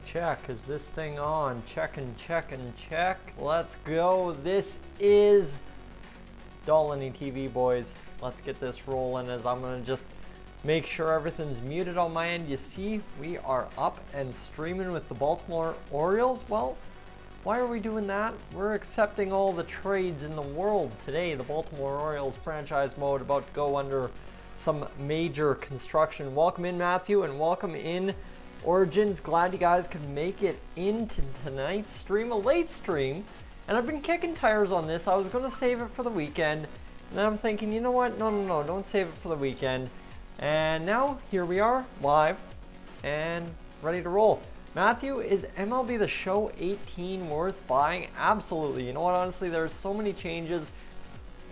Check. Is this thing on? Check. Let's go. This is Dolynny TV, boys. Let's get this rolling as I'm going to just make sure everything's muted on my end. You see, we are up and streaming with the Baltimore Orioles. Well, why are we doing that? We're accepting all the trades in the world today. The Baltimore Orioles franchise mode about to go under some major construction. Welcome in, Matthew, and welcome in, Origins. Glad you guys could make it into tonight's stream, a late stream. And I've been kicking tires on this. I was going to save it for the weekend. And then I'm thinking, you know what? No, don't save it for the weekend. And now, here we are, live and ready to roll. Matthew, is MLB The Show 18 worth buying? Absolutely. You know what? Honestly, there's so many changes.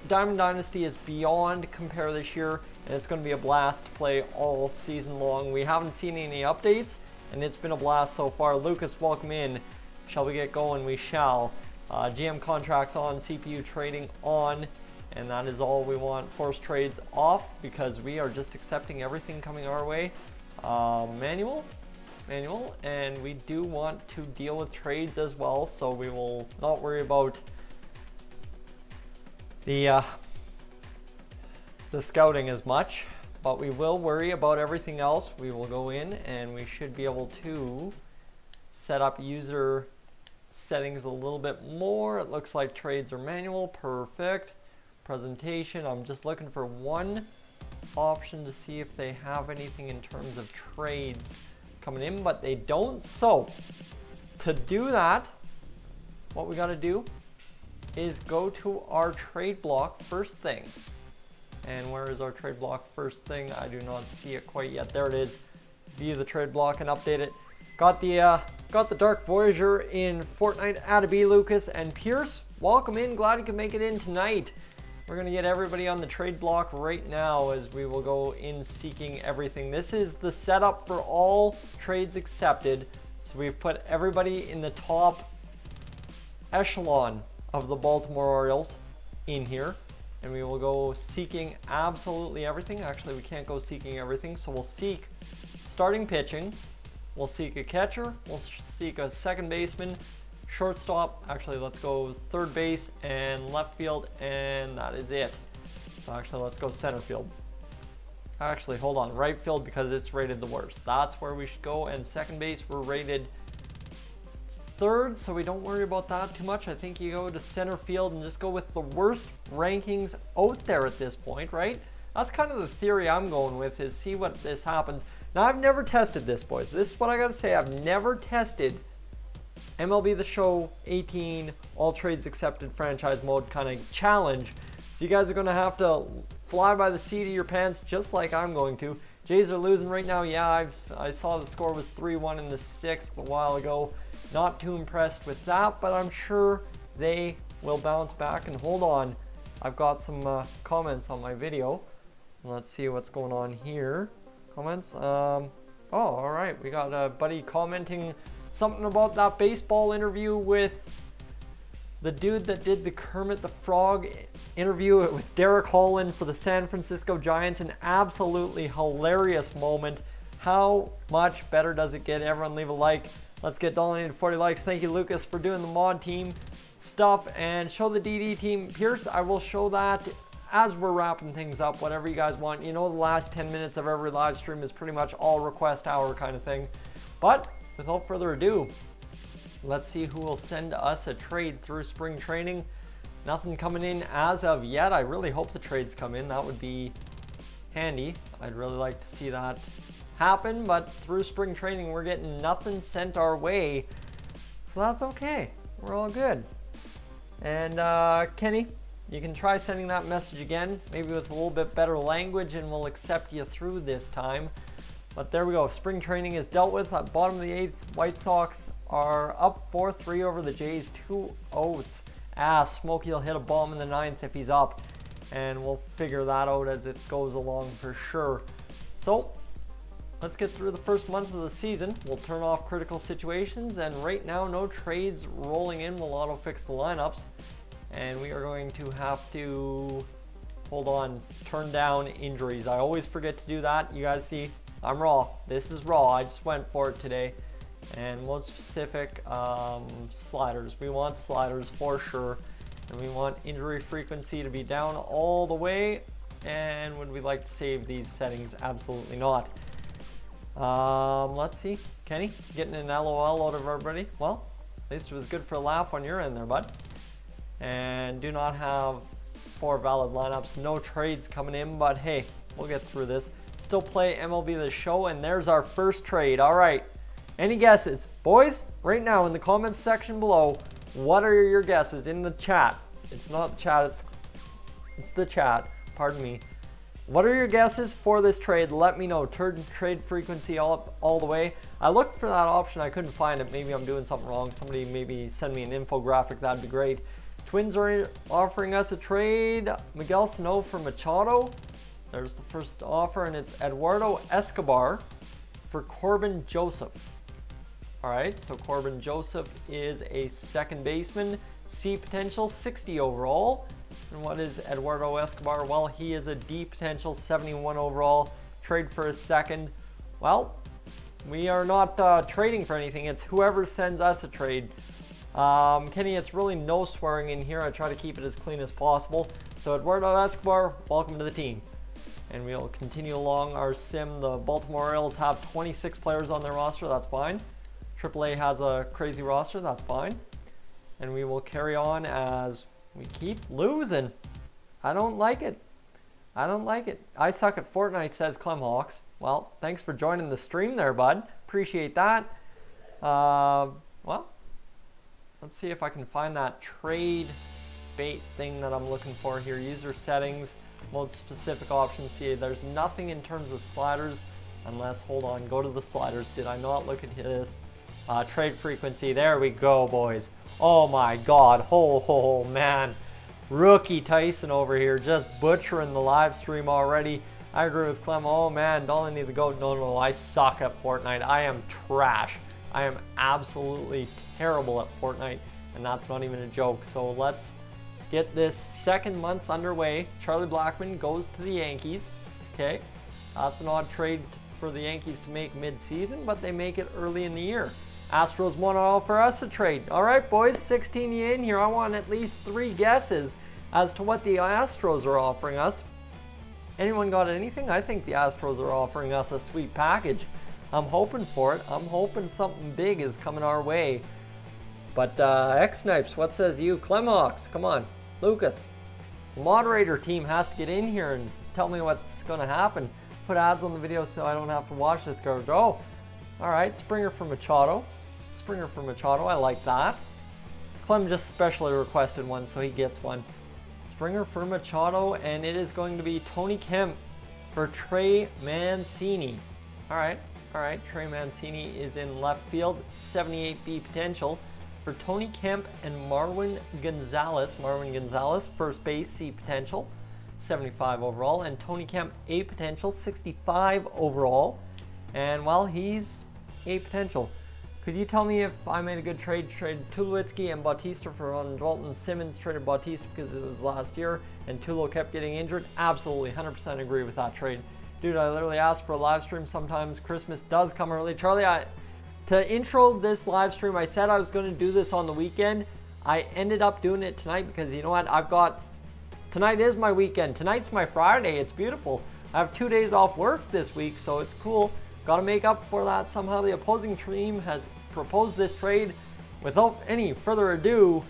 Diamond Dynasty is beyond compare this year, and it's going to be a blast to play all season long. We haven't seen any updates, and it's been a blast so far. Lucas, welcome in. Shall we get going? We shall. GM contracts on, CPU trading on, and that is all we want. Force trades off, because we are just accepting everything coming our way. Manual, and we do want to deal with trades as well, so we will not worry about the scouting as much, but we will worry about everything else. We will go in and we should be able to set up user settings a little bit more. It looks like trades are manual. Perfect. Presentation, I'm just looking for one option to see if they have anything in terms of trades coming in, but they don't. So to do that, what we got to do is go to our trade block first thing. And where is our trade block first thing? I do not see it quite yet. There it is. View the trade block and update it. Got the Dark Voyager in Fortnite. Adabee, Lucas, and Pierce. Welcome in. Glad you could make it in tonight. We're gonna get everybody on the trade block right now as we will go in seeking everything. This is the setup for all trades accepted. So we've put everybody in the top echelon of the Baltimore Orioles in here, and we will go seeking absolutely everything. Actually, we can't go seeking everything, so we'll seek starting pitching, we'll seek a catcher, we'll seek a second baseman, shortstop, actually let's go third base and left field, and that is it. So actually let's go center field. Actually, hold on, right field, because it's rated the worst. That's where we should go, and second base we're rated third, so we don't worry about that too much. I think you go to center field and just go with the worst rankings out there at this point, right? That's kind of the theory I'm going with, is see what this happens. Now, I've never tested this, boys. This is what I gotta say. I've never tested MLB The Show 18 all trades accepted franchise mode kind of challenge. So you guys are gonna have to fly by the seat of your pants just like I'm going to. Jays are losing right now. Yeah, I saw the score was 3-1 in the 6th a while ago. Not too impressed with that, but I'm sure they will bounce back. And hold on, I've got some comments on my video. Let's see what's going on here. Comments. Oh, all right. We got a buddy commenting something about that baseball interview with the dude that did the Kermit the Frog interview. It was Derek Holland for the San Francisco Giants. An absolutely hilarious moment. How much better does it get? Everyone leave a like. Let's get Dolynny to 40 likes. Thank you, Lucas, for doing the mod team stuff, and show the DD team. Pierce, I will show that as we're wrapping things up, whatever you guys want. You know, the last 10 minutes of every live stream is pretty much all request hour kind of thing. But without further ado, let's see who will send us a trade through spring training. Nothing coming in as of yet. I really hope the trades come in. That would be handy. I'd really like to see that happen, but through spring training we're getting nothing sent our way, so that's okay. We're all good. And Kenny, you can try sending that message again, maybe with a little bit better language, and we'll accept you through this time. But there we go. Spring training is dealt with. At bottom of the 8th, White Sox are up 4-3 over the Jays. 2 outs. Smokey will hit a bomb in the 9th if he's up, and we'll figure that out as it goes along for sure. So let's get through the first month of the season. We'll turn off critical situations, and right now no trades rolling in. We'll auto fix the lineups, and we are going to have to, hold on, turn down injuries. I always forget to do that. You guys see, I'm raw. This is raw. I just went for it today. And most specific, sliders. We want sliders for sure. And we want injury frequency to be down all the way. And would we like to save these settings? Absolutely not. Let's see. Kenny, getting an LOL out of everybody. Well, at least it was good for a laugh on your end there, bud. And do not have 4 valid lineups. No trades coming in, but hey, we'll get through this. Still play MLB The Show, and there's our first trade. All right. Any guesses? Boys, right now in the comments section below, what are your guesses in the chat? It's not the chat, it's the chat. Pardon me. What are your guesses for this trade? Let me know. Trade frequency all the way. I looked for that option. I couldn't find it. Maybe I'm doing something wrong. Somebody maybe send me an infographic. That'd be great. Twins are offering us a trade. Miguel Sano for Machado. There's the first offer, and it's Eduardo Escobar for Corbin Joseph. All right, so Corbin Joseph is a second baseman. C potential, 60 overall. And what is Eduardo Escobar? Well, he is a D potential, 71 overall. Trade for a second. Well, we are not trading for anything. It's whoever sends us a trade. Kenny, it's really no swearing in here. I try to keep it as clean as possible. So Eduardo Escobar, welcome to the team. And we'll continue along our sim. The Baltimore Orioles have 26 players on their roster. That's fine. AAA has a crazy roster. That's fine. And we will carry on as we keep losing. I don't like it. I don't like it. I suck at Fortnite, says Clemhawks. Well, thanks for joining the stream there, bud. Appreciate that. Well, let's see if I can find that trade bait thing that I'm looking for here. User settings, most specific options. See, there's nothing in terms of sliders unless, hold on, go to the sliders. Did I not look at this? Trade frequency, there we go, boys. Oh my God, oh man. Rookie Tyson over here just butchering the live stream already. I agree with Clem. Oh man, Dolynny the GOAT. No, I suck at Fortnite. I am trash. I am absolutely terrible at Fortnite, and that's not even a joke. So let's get this second month underway. Charlie Blackmon goes to the Yankees. Okay, that's an odd trade for the Yankees to make mid-season, but they make it early in the year. Astros want to offer us a trade. All right, boys, 16 you in here. I want at least 3 guesses as to what the Astros are offering us. Anyone got anything? I think the Astros are offering us a sweet package. I'm hoping for it. I'm hoping something big is coming our way. But X-Snipes, what says you? Clemhawks, come on. Lucas, the moderator team has to get in here and tell me what's going to happen. Put ads on the video so I don't have to watch this garbage. Oh, all right, Springer for Machado. Springer for Machado, I like that. Clem just specially requested one, so he gets one. Springer for Machado, and it is going to be Tony Kemp for Trey Mancini. All right, Trey Mancini is in left field, 78B potential. For Tony Kemp and Marwin Gonzalez. Marwin Gonzalez, first base, C potential, 75 overall. And Tony Kemp, A potential, 65 overall. And well, he's A potential. Could you tell me if I made a good trade? Traded Tulowitzki and Bautista for Dalton Simmons. Traded Bautista because it was last year and Tulo kept getting injured. Absolutely, 100% agree with that trade. Dude, I literally asked for a live stream. Sometimes Christmas does come early. Charlie, to intro this live stream, I said I was going to do this on the weekend. I ended up doing it tonight because you know what? Tonight is my weekend. Tonight's my Friday. It's beautiful. I have 2 days off work this week, so it's cool. Got to make up for that. Somehow the opposing team has proposed this trade. Without any further ado,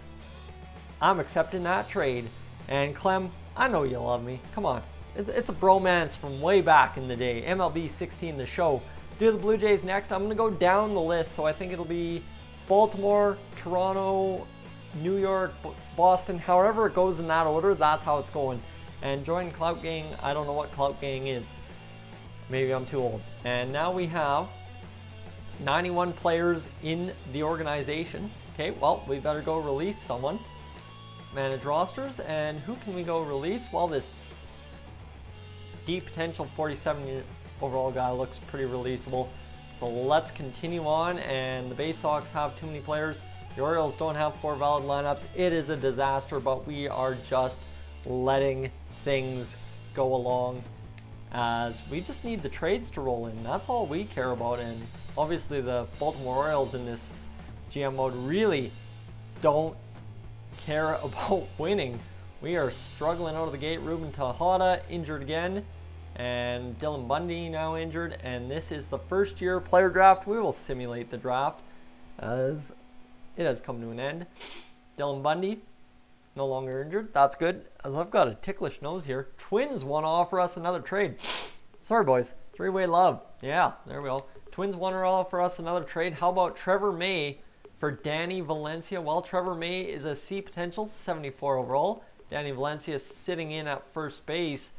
I'm accepting that trade. And Clem, I know you love me. Come on. It's a bromance from way back in the day. MLB 16 The Show. Do the Blue Jays next. I'm going to go down the list, so I think it'll be Baltimore, Toronto, New York, Boston. However it goes in that order, that's how it's going. And join Clout Gang. I don't know what Clout Gang is. Maybe I'm too old. And now we have 91 players in the organization. Okay, well, we better go release someone. Manage rosters, and who can we go release? Well, this deep potential 47 overall guy looks pretty releasable. So let's continue on, and the Bay Sox have too many players. The Orioles don't have 4 valid lineups. It is a disaster, but we are just letting things go along as we just need the trades to roll in. That's all we care about, and obviously the Baltimore Orioles in this GM mode really don't care about winning. We are struggling out of the gate. Ruben Tejada injured again, and Dylan Bundy now injured, and this is the first year player draft. We will simulate the draft as it has come to an end. Dylan Bundy no longer injured. That's good, as I've got a ticklish nose here. Twins want to offer us another trade. Sorry, boys. Three-way love. Yeah, there we go. Twins want to offer us another trade. How about Trevor May for Danny Valencia? Well, Trevor May is a C potential, 74 overall. Danny Valencia sitting in at first base,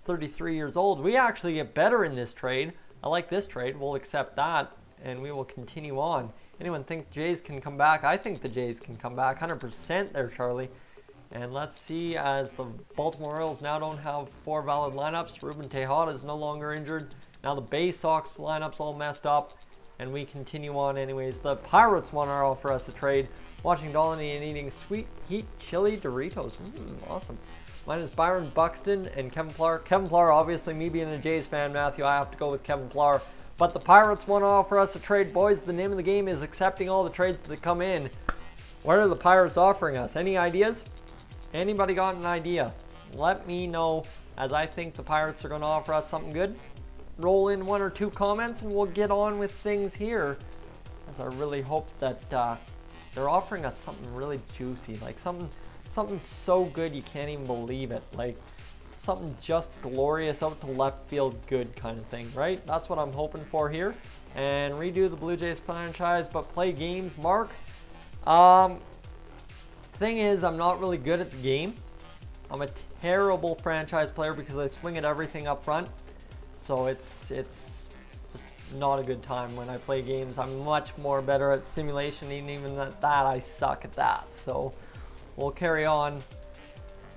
33 years old. We actually get better in this trade. I like this trade. We'll accept that, and we will continue on. Anyone think Jays can come back? I think the Jays can come back. 100% there, Charlie. And let's see, as the Baltimore Orioles now don't have 4 valid lineups. Ruben Tejada is no longer injured. Now the Bay Sox lineup's all messed up, and we continue on anyways. The Pirates want to offer us a trade. Watching Dolynny and eating sweet heat chili Doritos. Awesome. Mine is Byron Buxton and Kevin Pillar. Kevin Pillar, obviously, me being a Jays fan, Matthew, I have to go with Kevin Pillar. But the Pirates want to offer us a trade. Boys, the name of the game is accepting all the trades that come in. What are the Pirates offering us? Any ideas? Anybody got an idea? Let me know, as I think the Pirates are going to offer us something good. Roll in 1 or 2 comments and we'll get on with things here, as I really hope that they're offering us something really juicy, like something so good you can't even believe it, like something just glorious, out to left field good kind of thing, right? That's what I'm hoping for here. And redo the Blue Jays franchise but play games. Mark, thing is, I'm not really good at the game. I'm a terrible franchise player because I swing at everything up front. So it's just not a good time when I play games. I'm much more better at simulation, and even at that, I suck at that. So we'll carry on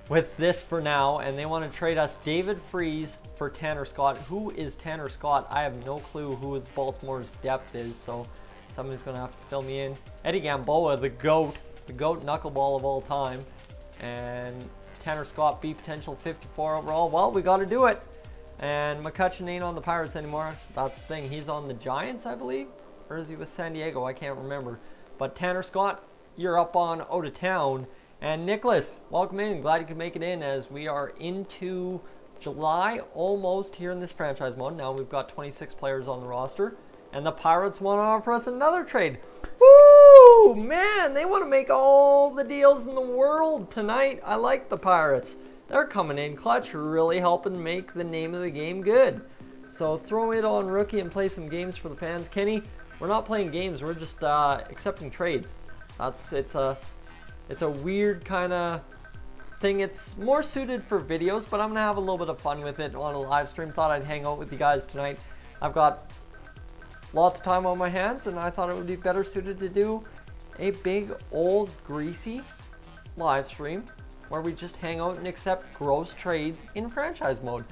with this for now. And they want to trade us David Freese for Tanner Scott. Who is Tanner Scott? I have no clue who his Baltimore's depth is, so somebody's going to have to fill me in. Eddie Gamboa, the GOAT knuckleball of all time. And Tanner Scott, B potential, 54 overall. Well, we got to do it. And McCutcheon ain't on the Pirates anymore. That's the thing. He's on the Giants, I believe. Or is he with San Diego? I can't remember. But Tanner Scott, you're up on out of town. And Nicholas, welcome in. Glad you could make it in, as we are into July, almost here in this franchise mode. Now we've got 26 players on the roster. And the Pirates want to offer us another trade. Woo! Man, they want to make all the deals in the world tonight. I like the Pirates. They're coming in clutch, really helping make the name of the game good. So throw it on rookie and play some games for the fans. Kenny, we're not playing games. We're just accepting trades. It's a weird kind of thing. It's more suited for videos, but I'm gonna have a little bit of fun with it on a live stream. Thought I'd hang out with you guys tonight. I've got lots of time on my hands, and I thought it would be better suited to do a big old greasy live stream where we just hang out and accept gross trades in franchise mode.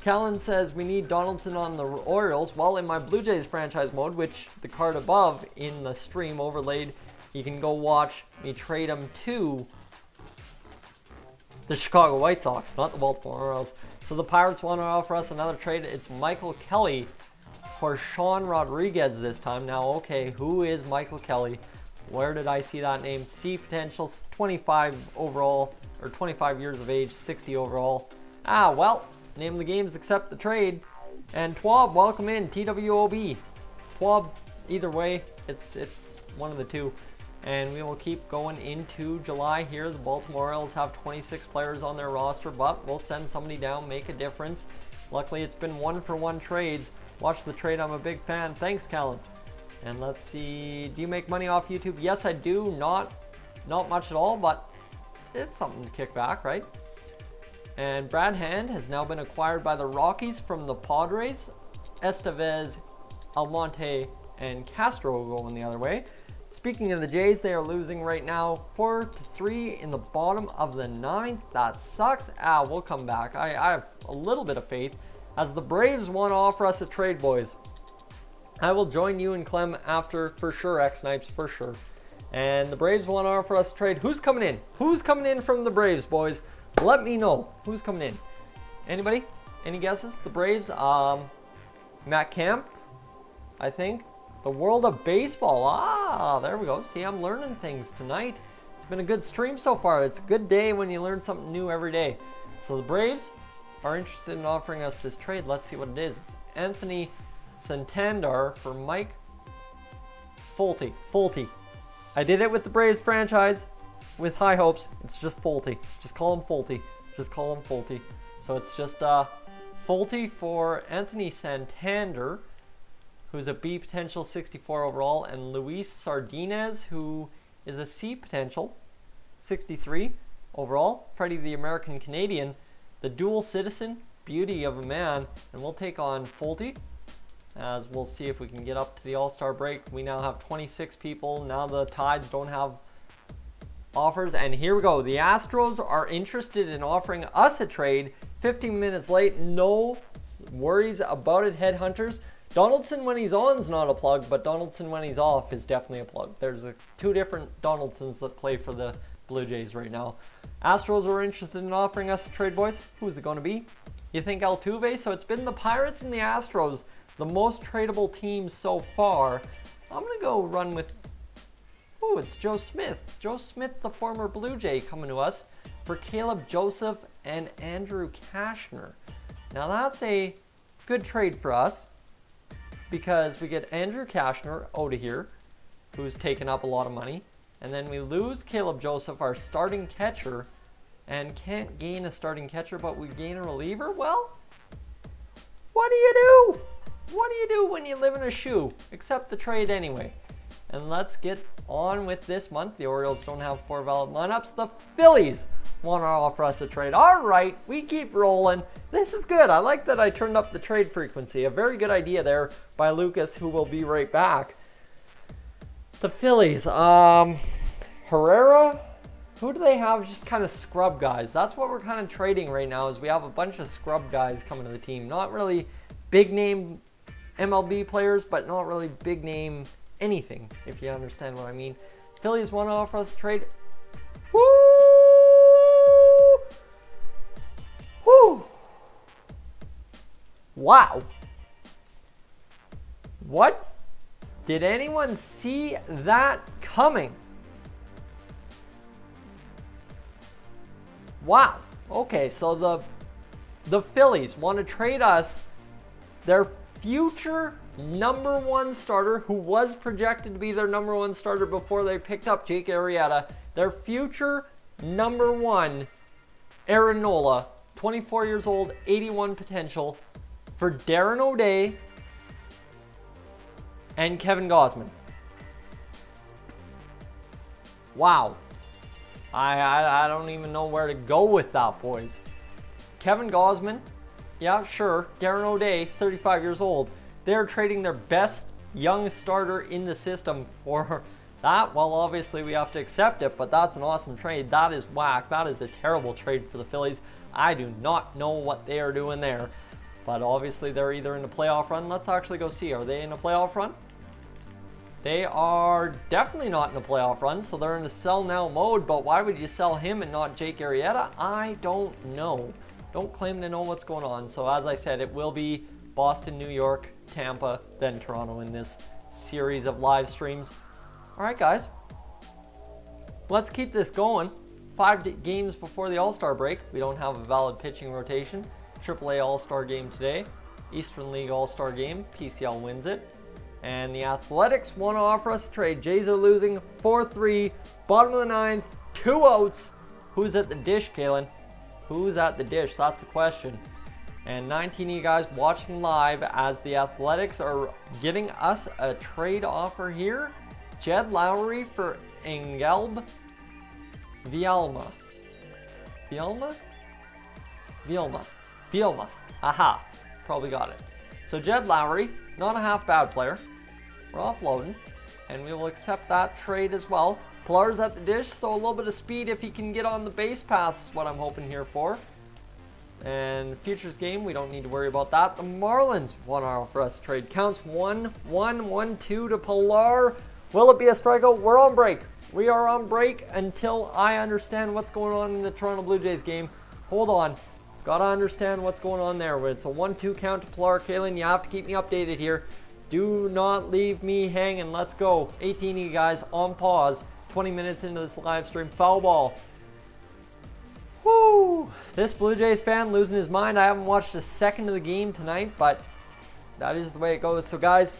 Callan says we need Donaldson on the Orioles. Well, in my Blue Jays franchise mode, which the card above in the stream overlaid, you can go watch me trade him to the Chicago White Sox, not the Baltimore Orioles. So the Pirates want to offer us another trade. It's Michael Kelly for Sean Rodriguez this time. Now, okay, who is Michael Kelly? Where did I see that name? C potential, 25 overall, or 25 years of age, 60 overall. Well, name of the games accept the trade. And Twab, welcome in, TWOB. Twab, either way, it's one of the two. And we will keep going into July here. The Baltimore Orioles have 26 players on their roster, but we'll send somebody down, make a difference. Luckily, it's been 1-for-1 trades. Watch the trade, I'm a big fan. Thanks, Callum. And let's see, do you make money off YouTube? Yes, I do. Not much at all, but it's something to kick back, right? And Brad Hand has now been acquired by the Rockies from the Padres. Estevez, Almonte, and Castro going the other way. Speaking of the Jays, they are losing right now 4-3 in the bottom of the 9th. That sucks. We'll come back. I have a little bit of faith, as the Braves want to offer us a trade, boys. I will join you and Clem after, for sure, X-Snipes, for sure. And the Braves want to offer us a trade. Who's coming in? Who's coming in from the Braves, boys? Let me know. Who's coming in? Anybody? Any guesses? The Braves? Matt Camp, I think. The world of baseball. Ah, there we go. See, I'm learning things tonight. It's been a good stream so far. It's a good day when you learn something new every day. So the Braves are interested in offering us this trade. Let's see what it is. It's Anthony Santander for Mike Folty. Folty. I did it with the Braves franchise with high hopes. It's just Folty. Just call him Folty. Just call him Folty. So it's just Folty for Anthony Santander, who's a B potential 64 overall, and Luis Sardinez, who is a C potential 63 overall. Freddie the American Canadian, the dual citizen, beauty of a man, and we'll take on Folty, as we'll see if we can get up to the All-Star break. We now have 26 people. Now the Tides don't have offers, and here we go. The Astros are interested in offering us a trade. 15 minutes late, no worries about it, headhunters. Donaldson when he's on is not a plug, but Donaldson when he's off is definitely a plug. There's two different Donaldsons that play for the Blue Jays right now. Astros are interested in offering us a trade, boys. Who's it going to be? You think Altuve? So it's been the Pirates and the Astros, the most tradable teams so far. I'm going to go run with, oh, it's Joe Smith. Joe Smith, the former Blue Jay, coming to us for Caleb Joseph and Andrew Cashner. Now that's a good trade for us, because we get Andrew Cashner out of here, who's taken up a lot of money, and then we lose Caleb Joseph, our starting catcher, and can't gain a starting catcher, but we gain a reliever? Well, what do you do? What do you do when you live in a shoe? Accept the trade anyway. And let's get on with this month. The Orioles don't have 4 valid lineups. The Phillies want to offer us a trade. All right, we keep rolling. This is good. I like that I turned up the trade frequency. A very good idea there by Lucas, who will be right back. The Phillies, Herrera, who do they have? Just kind of scrub guys. That's what we're kind of trading right now, is we have a bunch of scrub guys coming to the team. Not really big name MLB players, but not really big name anything, if you understand what I mean. Phillies want to offer us a trade. Woo! Woo! Wow. What? Did anyone see that coming? Wow. Okay, so the Phillies want to trade us their future #1 starter, who was projected to be their #1 starter before they picked up Jake Arrieta. Their future #1, Aaron Nola, 24 years old, 81 potential, for Darren O'Day and Kevin Gausman. Wow. I don't even know where to go with that, boys. Kevin Gausman, yeah, sure. Darren O'Day, 35 years old. They're trading their best young starter in the system for that. Well, obviously we have to accept it, but that's an awesome trade. That is whack. That is a terrible trade for the Phillies. I do not know what they are doing there, but obviously they're either in a playoff run. Let's actually go see. Are they in a playoff run? They are definitely not in a playoff run, so they're in a sell now mode, but why would you sell him and not Jake Arrieta? I don't know. Don't claim to know what's going on. So as I said, it will be Boston, New York, Tampa, then Toronto in this series of live streams. All right, guys. Let's keep this going. 5 games before the All-Star break. We don't have a valid pitching rotation. AAA All-Star game today. Eastern League All-Star game. PCL wins it. And the Athletics want to offer us a trade. Jays are losing 4-3. Bottom of the 9th. 2 outs. Who's at the dish, Kalen? Who's at the dish? That's the question. And 19 of you guys watching live as the Athletics are giving us a trade offer here. Jed Lowry for Engelb Vielma. Vielma. Aha. Probably got it. So Jed Lowry, not a half bad player. We're offloading, and we will accept that trade as well. Pilar's at the dish, so a little bit of speed if he can get on the base paths is what I'm hoping here for. And futures game, we don't need to worry about that. The Marlins want to offer us a trade. Counts 1-1, 1-2 to Pilar. Will it be a strikeout? We're on break. We are on break until I understand what's going on in the Toronto Blue Jays game. Hold on. Gotta understand what's going on there. It's a 1-2 count to Pilar. Kalen, you have to keep me updated here. Do not leave me hanging. Let's go. 18 of you guys on pause. 20 minutes into this live stream. Foul ball. Whoo! This Blue Jays fan losing his mind. I haven't watched a second of the game tonight, but that is the way it goes. So guys,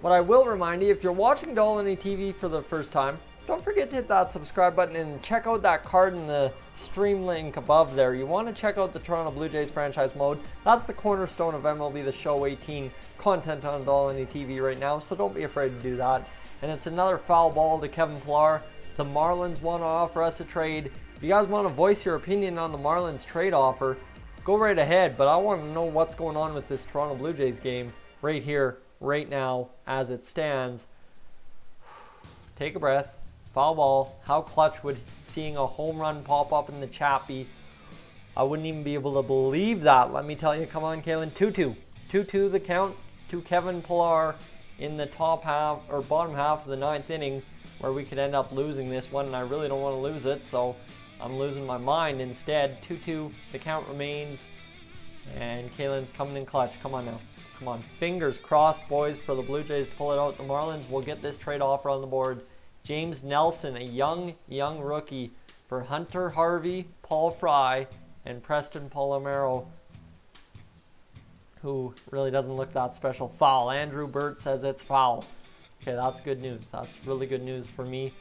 what I will remind you, if you're watching Dolynny TV for the first time, don't forget to hit that subscribe button and check out that card in the stream link above there. You want to check out the Toronto Blue Jays franchise mode. That's the cornerstone of MLB The Show 18 content on Dolynny TV right now, so don't be afraid to do that. And it's another foul ball to Kevin Pillar. The Marlins want to offer us a trade. If you guys want to voice your opinion on the Marlins trade offer, go right ahead. But I want to know what's going on with this Toronto Blue Jays game right here, right now, as it stands. Take a breath. Foul ball. How clutch would seeing a home run pop up in the chat be? I wouldn't even be able to believe that. Let me tell you. Come on, Kalen. 2-2. 2-2 the count to Kevin Pillar in the top half or bottom half of the 9th inning, where we could end up losing this one, and I really don't want to lose it, so I'm losing my mind instead. 2-2. The count remains, and Kalen's coming in clutch. Come on now. Come on. Fingers crossed, boys, for the Blue Jays to pull it out. The Marlins will get this trade offer on the board. James Nelson, a young rookie for Hunter Harvey, Paul Fry, and Preston Palomero, who really doesn't look that special. Foul. Andrew Burt says it's foul. Okay, that's good news. That's really good news for me.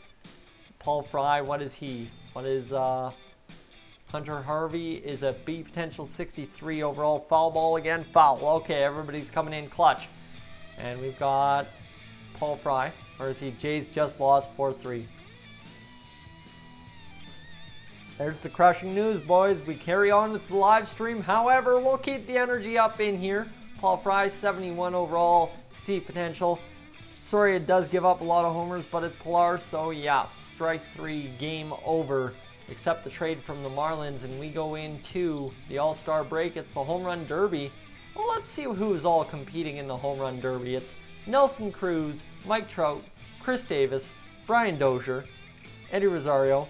Paul Fry, what is he? What is Hunter Harvey is a B potential 63 overall. Foul ball again. Foul. Okay, everybody's coming in clutch. And we've got Paul Fry. Or is he? Jays just lost 4-3. There's the crushing news, boys. We carry on with the live stream. However, we'll keep the energy up in here. Paul Fry, 71 overall, C potential. Sorry, it does give up a lot of homers, but it's Pillar, so yeah, strike 3, game over. Except the trade from the Marlins, and we go into the All-Star break. It's the Home Run Derby. Well, let's see who's all competing in the Home Run Derby. It's Nelson Cruz, Mike Trout, Chris Davis, Brian Dozier, Eddie Rosario,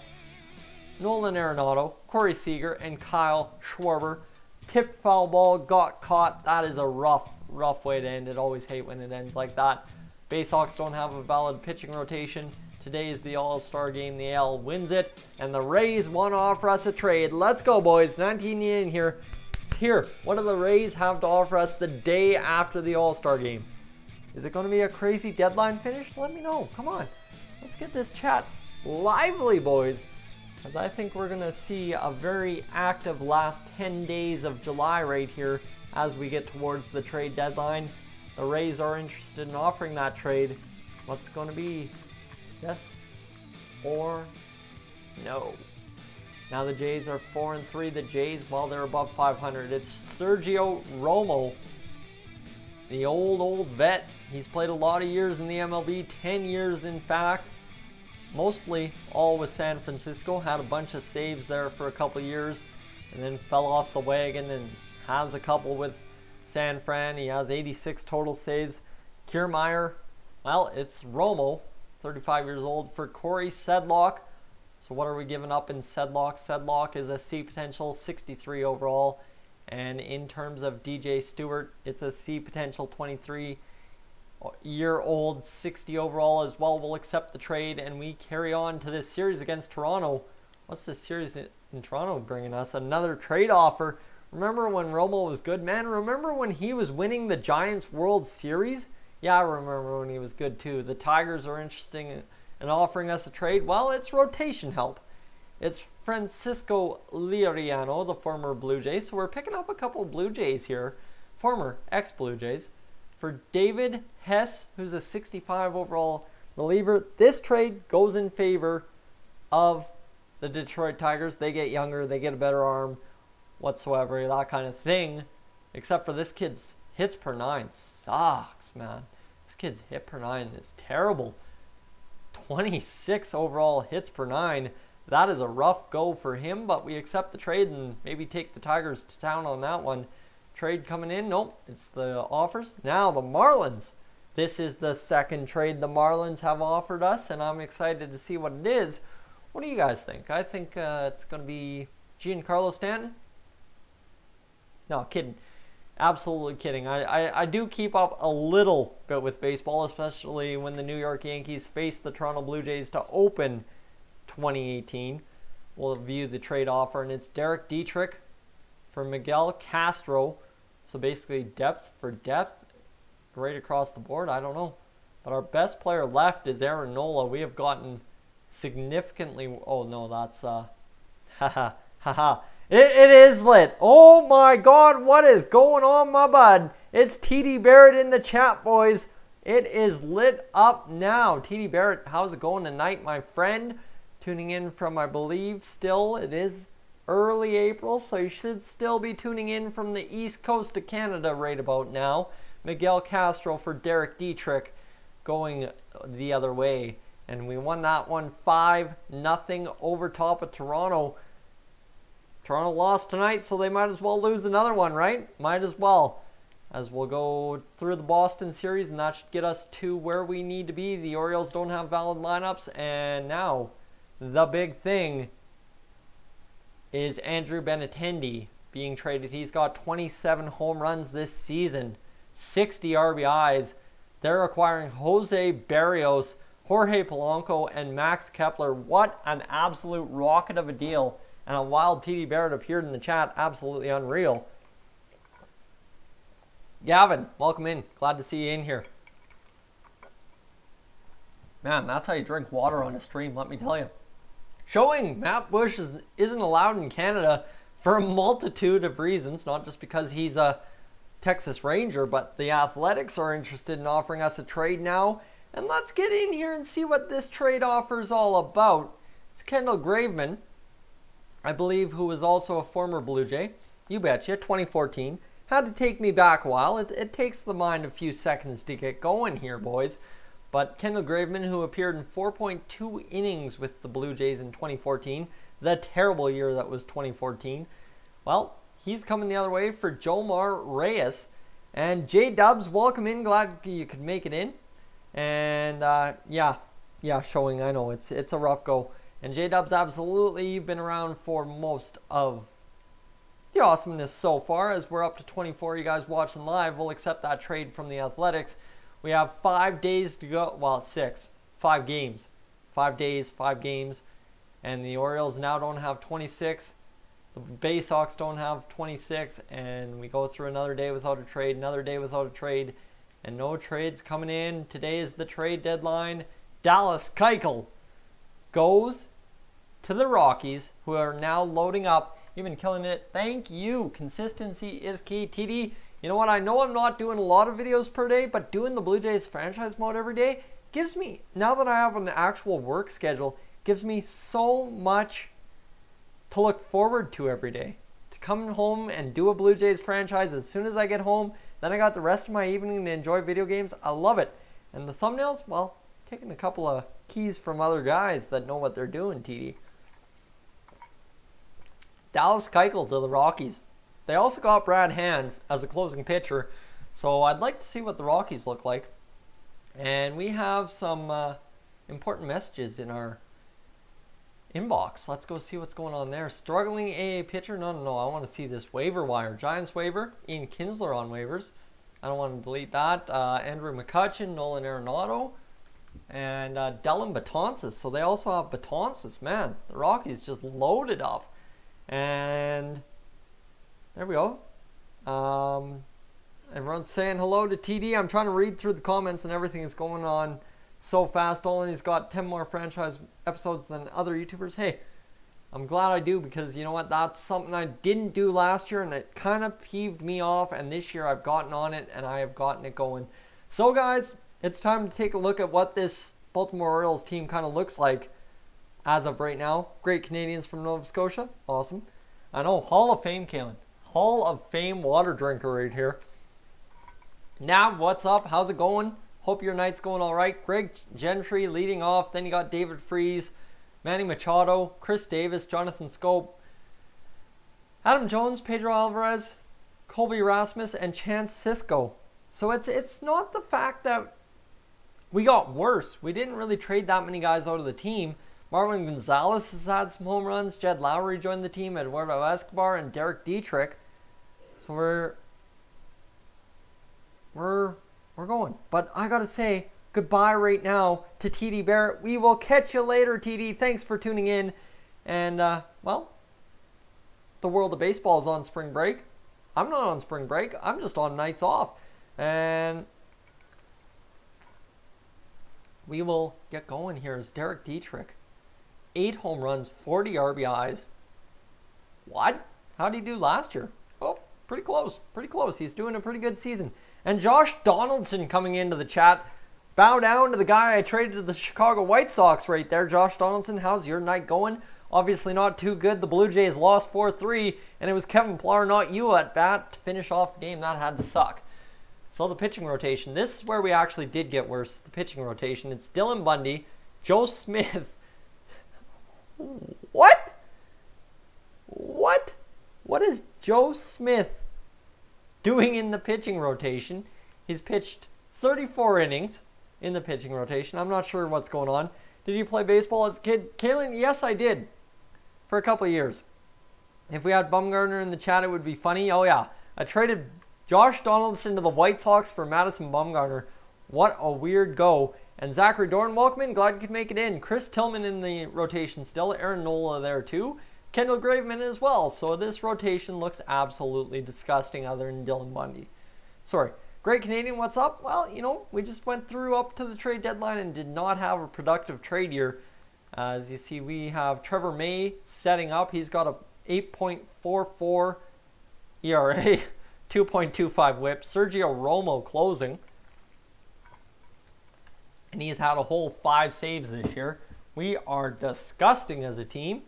Nolan Arenado, Corey Seager, and Kyle Schwarber. Tipped foul ball, got caught. That is a rough way to end it. Always hate when it ends like that. Bayhawks don't have a valid pitching rotation. Today is the All-Star game. The AL wins it, and the Rays want to offer us a trade. Let's go, boys. 19 in here. It's here. What do the Rays have to offer us the day after the All-Star game? Is it going to be a crazy deadline finish? Let me know. Come on. Let's get this chat lively, boys, as I think we're going to see a very active last 10 days of July right here as we get towards the trade deadline. The Rays are interested in offering that trade. What's going to be? Yes or no? Now the Jays are 4-3. The Jays, well, they're above 500. It's Sergio Romo, the old vet. He's played a lot of years in the MLB, 10 years in fact. Mostly all with San Francisco. Had a bunch of saves there for a couple years, and then fell off the wagon and has a couple with San Fran. He has 86 total saves. Kiermaier, well, it's Romo, 35 years old, for Corey Sedlock. So what are we giving up in Sedlock? Sedlock is a C potential, 63 overall. And in terms of DJ Stewart, it's a C potential, 23-year-old, 60 overall as well. We'll accept the trade, and we carry on to this series against Toronto. What's this series in Toronto bringing us? Another trade offer. Remember when Romo was good, man? Remember when he was winning the Giants World Series? Yeah, I remember when he was good too. The Tigers are interested in offering us a trade. Well, it's rotation help. It's Francisco Liriano, the former Blue Jay. So we're picking up a couple of Blue Jays here, former ex-Blue Jays, for David Hess, who's a 65 overall reliever. This trade goes in favor of the Detroit Tigers. They get younger, they get a better arm, whatsoever, that kind of thing. Except for this kid's hits per 9 sucks, man. This kid's hit per 9 is terrible. 26 overall hits per 9. That is a rough go for him, but we accept the trade and maybe take the Tigers to town on that one. Trade coming in, nope, it's the offers. Now the Marlins. This is the second trade the Marlins have offered us, and I'm excited to see what it is. What do you guys think? I think it's going to be Giancarlo Stanton. No, kidding. Absolutely kidding. I do keep up a little bit with baseball, especially when the New York Yankees face the Toronto Blue Jays to open 2018. We'll view the trade offer, and it's Derek Dietrich for Miguel Castro. So basically depth for depth right across the board. I don't know. But our best player left is Aaron Nola. We have gotten significantly... Oh, no, that's... Haha. Haha. It is lit. Oh my God, what is going on, my bud? It's TD Barrett in the chat, boys. It is lit up now. TD Barrett, how's it going tonight, my friend? Tuning in from, I believe, still, it is early April, so you should still be tuning in from the east coast of Canada right about now. Miguel Castro for Derek Dietrich going the other way. And we won that one 5-0 over top of Toronto. Toronto lost tonight, so they might as well lose another one, right? Might as well. As we'll go through the Boston series, and that should get us to where we need to be. The Orioles don't have valid lineups, and now the big thing is Andrew Benintendi being traded. He's got 27 home runs this season, 60 RBIs. They're acquiring Jose Barrios, Jorge Polanco, and Max Kepler. What an absolute rocket of a deal. And a wild TD Barrett appeared in the chat. Absolutely unreal. Gavin, welcome in. Glad to see you in here. Man, that's how you drink water on a stream, let me tell you. Showing Matt Bush isn't allowed in Canada for a multitude of reasons. Not just because he's a Texas Ranger, but the Athletics are interested in offering us a trade now. And let's get in here and see what this trade offer is all about. It's Kendall Graveman, I believe, who was also a former Blue Jay. You betcha, 2014. Had to take me back a while. It takes the mind a few seconds to get going here, boys. But Kendall Graveman, who appeared in 4.2 innings with the Blue Jays in 2014, the terrible year that was 2014. Well, he's coming the other way for Jomar Reyes. And J-Dubs, welcome in. Glad you could make it in. And yeah, showing, I know, it's a rough go. And J-Dubs, absolutely, you've been around for most of the awesomeness so far. As we're up to 24, you guys watching live, we'll accept that trade from the Athletics. We have 5 days to go. Well, 6. 5 games. 5 days, 5 games. And the Orioles now don't have 26. The Bay Sox don't have 26. And we go through another day without a trade, another day without a trade. And no trades coming in. Today is the trade deadline. Dallas Keuchel goes to the Rockies, who are now loading up. You've been killing it. Thank you. Consistency is key. TD, you know what? I know I'm not doing a lot of videos per day, but doing the Blue Jays franchise mode every day gives me, now that I have an actual work schedule, gives me so much to look forward to every day. To come home and do a Blue Jays franchise as soon as I get home. Then I got the rest of my evening to enjoy video games. I love it. And the thumbnails, well, taking a couple of keys from other guys that know what they're doing, TD. Dallas Keuchel to the Rockies. They also got Brad Hand as a closing pitcher, so I'd like to see what the Rockies look like. And we have some important messages in our inbox. Let's go see what's going on there. Struggling AA pitcher? No. I want to see this waiver wire. Giants waiver. Ian Kinsler on waivers. I don't want to delete that. Andrew McCutchen, Nolan Arenado, and Dylan Betances. So they also have Betances. Man, the Rockies just loaded up. And there we go. Everyone's saying hello to TD. I'm trying to read through the comments and everything is going on so fast. Dolynny's got 10 more franchise episodes than other YouTubers. Hey, I'm glad I do, because you know what? That's something I didn't do last year and it kind of peeved me off. And this year I've gotten on it and I have gotten it going. So guys, it's time to take a look at what this Baltimore Orioles team kind of looks like as of right now. Great Canadians from Nova Scotia. Awesome. I know, Hall of Fame, Kalen. Hall of Fame water drinker right here. Nav, what's up? How's it going? Hope your night's going all right. Greg Gentry leading off. Then you got David Freese, Manny Machado, Chris Davis, Jonathan Scope, Adam Jones, Pedro Alvarez, Colby Rasmus, and Chance Sisco. So it's not the fact that we got worse. We didn't really trade that many guys out of the team. Marwin Gonzalez has had some home runs. Jed Lowry joined the team. Eduardo Escobar and Derek Dietrich. So we're we're going. But I got to say goodbye right now to TD Barrett. We will catch you later, TD. Thanks for tuning in. And, well, the world of baseball is on spring break. I'm not on spring break. I'm just on nights off. And we will get going here as Derek Dietrich. 8 home runs, 40 RBIs. What? How did he do last year? Oh, pretty close. Pretty close. He's doing a pretty good season. And Josh Donaldson coming into the chat. Bow down to the guy I traded to the Chicago White Sox right there. Josh Donaldson, how's your night going? Obviously not too good. The Blue Jays lost 4-3, and it was Kevin Pillar, not you, at bat to finish off the game. That had to suck. So the pitching rotation. This is where we actually did get worse, the pitching rotation. It's Dylan Bundy, Joe Smith. What? What? What is Joe Smith doing in the pitching rotation? He's pitched 34 innings in the pitching rotation. I'm not sure what's going on. Did you play baseball as a kid? Kaylin, yes, I did. For a couple of years. If we had Bumgarner in the chat, it would be funny. Oh, yeah. I traded Josh Donaldson to the White Sox for Madison Bumgarner. What a weird go. And Zachary Dorn, welcome in. Glad you could make it in. Chris Tillman in the rotation still. Aaron Nola there, too. Kendall Graveman as well. So this rotation looks absolutely disgusting other than Dylan Bundy. Sorry. Great Canadian, what's up? Well, you know, we just went through up to the trade deadline and did not have a productive trade year. As you see, we have Trevor May setting up. He's got a 8.44 ERA, 2.25 whip. Sergio Romo closing. And he's had a whole 5 saves this year. We are disgusting as a team.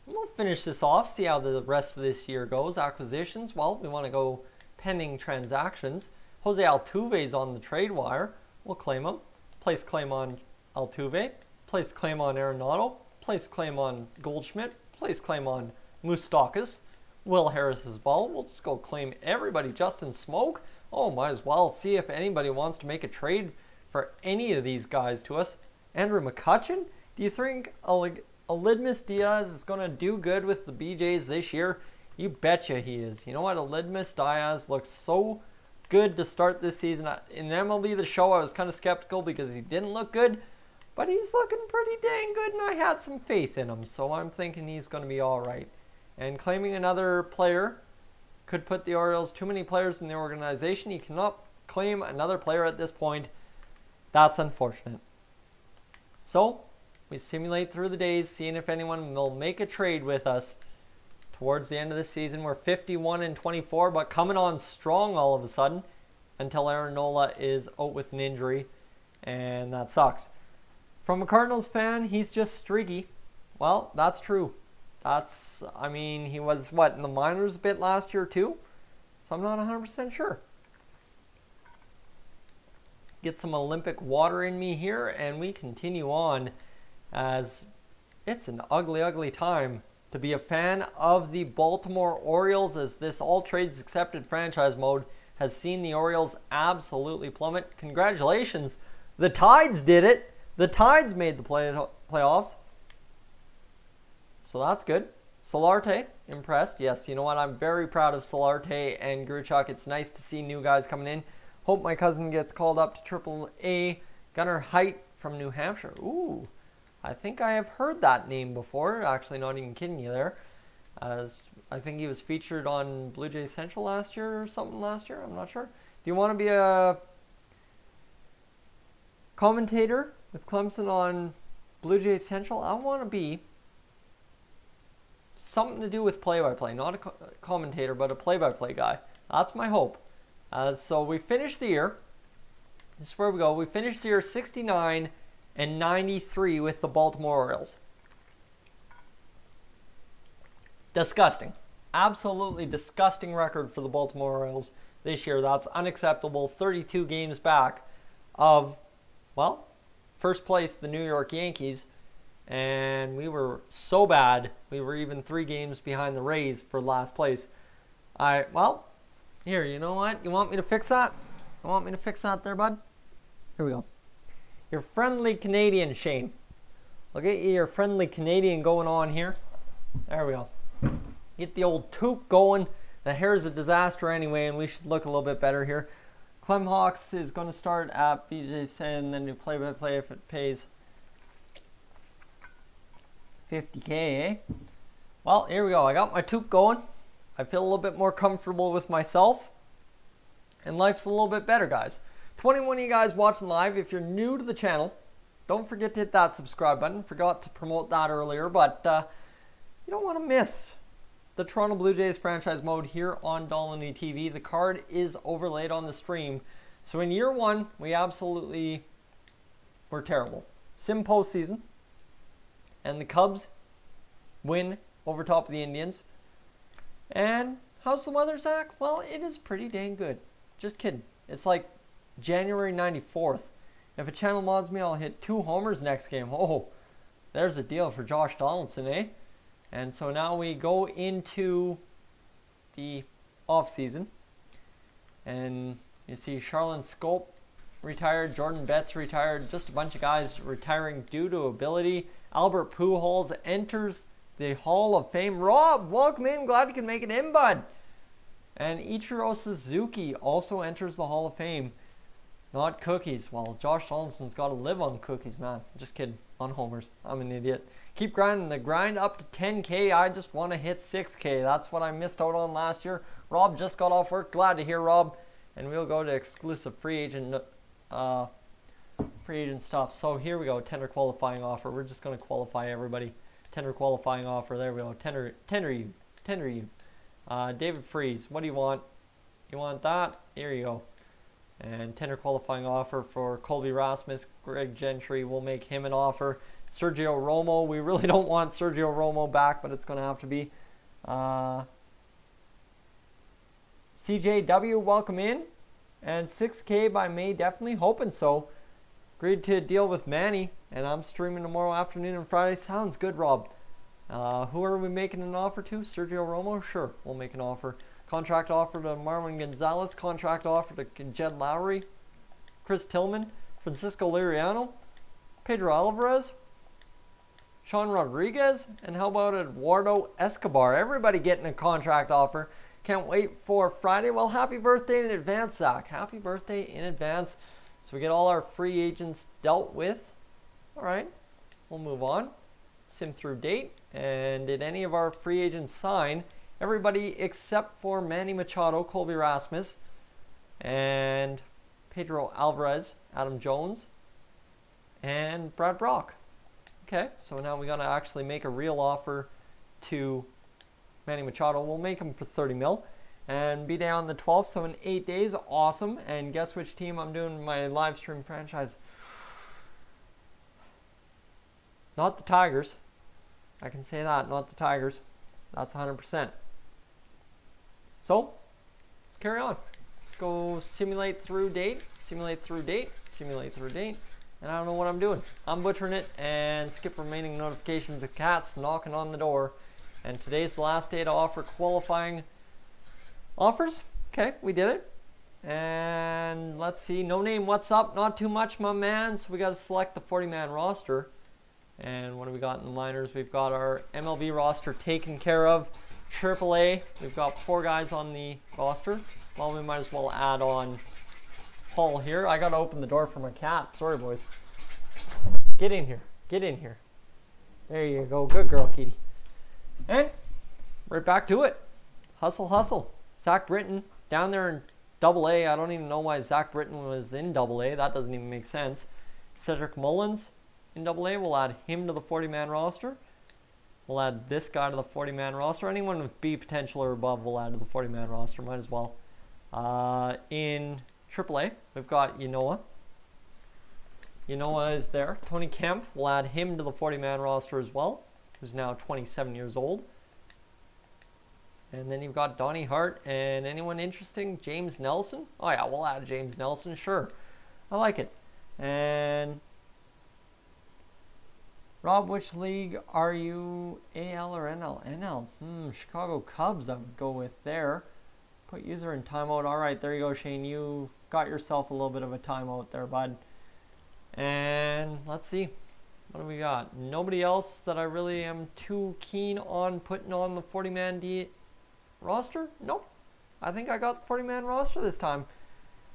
We'll finish this off, see how the rest of this year goes. Acquisitions, well, we want to go pending transactions. Jose Altuve's on the trade wire. We'll claim him. Place claim on Altuve. Place claim on Arenado. Place claim on Goldschmidt. Place claim on Moustakas. Will Harris's ball. We'll just go claim everybody. Justin Smoke. Oh, might as well see if anybody wants to make a trade for any of these guys to us. Andrew McCutchen. Do you think Alidmus Diaz is going to do good with the BJs this year? You betcha he is. You know what? Alidmus Diaz looks so good to start this season. In MLB The Show, I was kind of skeptical because he didn't look good. But he's looking pretty dang good, and I had some faith in him. So I'm thinking he's going to be all right. And claiming another player could put the Orioles too many players in the organization. You cannot claim another player at this point. That's unfortunate. So we simulate through the days, seeing if anyone will make a trade with us towards the end of the season. We're 51-24, but coming on strong all of a sudden until Aaron Nola is out with an injury, and that sucks. From a Cardinals fan, he's just streaky. Well, that's true. I mean, he was, what, in the minors a bit last year too? So I'm not 100% sure. Get some Olympic water in me here, and we continue on as it's an ugly, ugly time to be a fan of the Baltimore Orioles, as this all trades accepted franchise mode has seen the Orioles absolutely plummet. Congratulations. The Tides did it. The Tides made the playoffs. So that's good. Solarte, impressed. Yes, you know what? I'm very proud of Solarte and Gruchuk. It's nice to see new guys coming in. Hope my cousin gets called up to AAA. Gunnar Height from New Hampshire. Ooh, I think I have heard that name before. Actually, not even kidding you there. As I think he was featured on Blue Jays Central last year or something last year. I'm not sure. Do you want to be a commentator with Clemson on Blue Jays Central? I want to be something to do with play-by-play. Not a commentator, but a play-by-play guy. That's my hope. So we finished the year. This is where we go. We finished the year 69-93 with the Baltimore Orioles. Disgusting. Absolutely disgusting record for the Baltimore Orioles this year. That's unacceptable. 32 games back of, well, first place, the New York Yankees. And we were so bad. We were even 3 games behind the Rays for last place. Well, here, you know what? You want me to fix that? You want me to fix that there, bud? Here we go. Your friendly Canadian, Shane. Look at your friendly Canadian going on here. There we go. Get the old toque going. The hair's a disaster anyway, and we should look a little bit better here. Clem Hawks is going to start at BJ and then do play-by-play if it pays 50K, eh? Well, here we go. I got my toque going. I feel a little bit more comfortable with myself. And life's a little bit better, guys. 21 of you guys watching live. If you're new to the channel, don't forget to hit that subscribe button. Forgot to promote that earlier, but you don't want to miss the Toronto Blue Jays franchise mode here on Dolynny TV. The card is overlaid on the stream. So in year one, we absolutely were terrible. Sim postseason. And the Cubs win over top of the Indians. And how's the weather, Zach? Well, it is pretty dang good. Just kidding. It's like January 94th. If a channel mods me, I'll hit 2 homers next game. Oh, there's a deal for Josh Donaldson, eh? And so now we go into the off-season. And you see Charlene Scope retired, Jordan Betts retired, just a bunch of guys retiring due to ability. Albert Pujols enters the Hall of Fame. Rob, welcome in. Glad you can make it in, bud. And Ichiro Suzuki also enters the Hall of Fame. Not cookies. Well, Josh Donaldson's got to live on cookies, man. Just kidding. On homers. I'm an idiot. Keep grinding the grind up to 10K. I just want to hit 6K. That's what I missed out on last year. Rob just got off work. Glad to hear, Rob. And we'll go to exclusive free agent stuff. So here we go. Tender qualifying offer. We're just going to qualify everybody. Tender qualifying offer. There we go. Tender you. David Freese. What do you want? You want that? Here you go. And tender qualifying offer for Colby Rasmus. Greg Gentry. We'll make him an offer. Sergio Romo. We really don't want Sergio Romo back, but it's going to have to be. CJW, welcome in. And 6K by May, definitely hoping so. Agreed to deal with Manny, and I'm streaming tomorrow afternoon and Friday. Sounds good, Rob. Who are we making an offer to? Sergio Romo? Sure, we'll make an offer. Contract offer to Marwin Gonzalez. Contract offer to Jed Lowry. Chris Tillman. Francisco Liriano. Pedro Alvarez. Sean Rodriguez. And how about Eduardo Escobar? Everybody getting a contract offer. Can't wait for Friday. Well, happy birthday in advance, Zach. Happy birthday in advance. So we get all our free agents dealt with. All right, we'll move on. Sim through date. And did any of our free agents sign? Everybody except for Manny Machado, Colby Rasmus, and Pedro Alvarez, Adam Jones, and Brad Brock. Okay, so now we got to actually make a real offer to Manny Machado. We'll make him for 30 mil. And be down the 12th, so in 8 days. Awesome. And guess which team I'm doing my live stream franchise? Not the Tigers. I can say that, not the Tigers. That's 100%. So, let's carry on. Let's go simulate through date, simulate through date, simulate through date. And I don't know what I'm doing. I'm butchering it and skip remaining notifications. The cat's knocking on the door. And today's the last day to offer qualifying offers. Okay, we did it. And let's see. No name, what's up? Not too much, my man. So we got to select the 40-man roster. And what do we got in the liners? We've got our MLB roster taken care of. AAA, we've got 4 guys on the roster. Well, we might as well add on Paul here. I got to open the door for my cat. Sorry, boys. Get in here. Get in here. There you go. Good girl, Kitty. And right back to it. Hustle, hustle. Zach Britton down there in AA. I don't even know why Zach Britton was in AA. That doesn't even make sense. Cedric Mullins in AA. We'll add him to the 40-man roster. We'll add this guy to the 40-man roster. Anyone with B potential or above we'll add to the 40-man roster. Might as well. In AAA, we've got Yanoa. Yanoa is there. Tony Kemp, we'll add him to the 40-man roster as well, who's now 27 years old. And then you've got Donnie Hart, and anyone interesting? James Nelson? Oh yeah, we'll add James Nelson, sure. I like it. And Rob, which league are you, AL or NL? NL. Chicago Cubs I would go with there. Put user in timeout. All right, there you go, Shane. You got yourself a little bit of a timeout there, bud. And let's see. What do we got? Nobody else that I really am too keen on putting on the 40-man roster? Nope. I think I got the 40-man roster this time.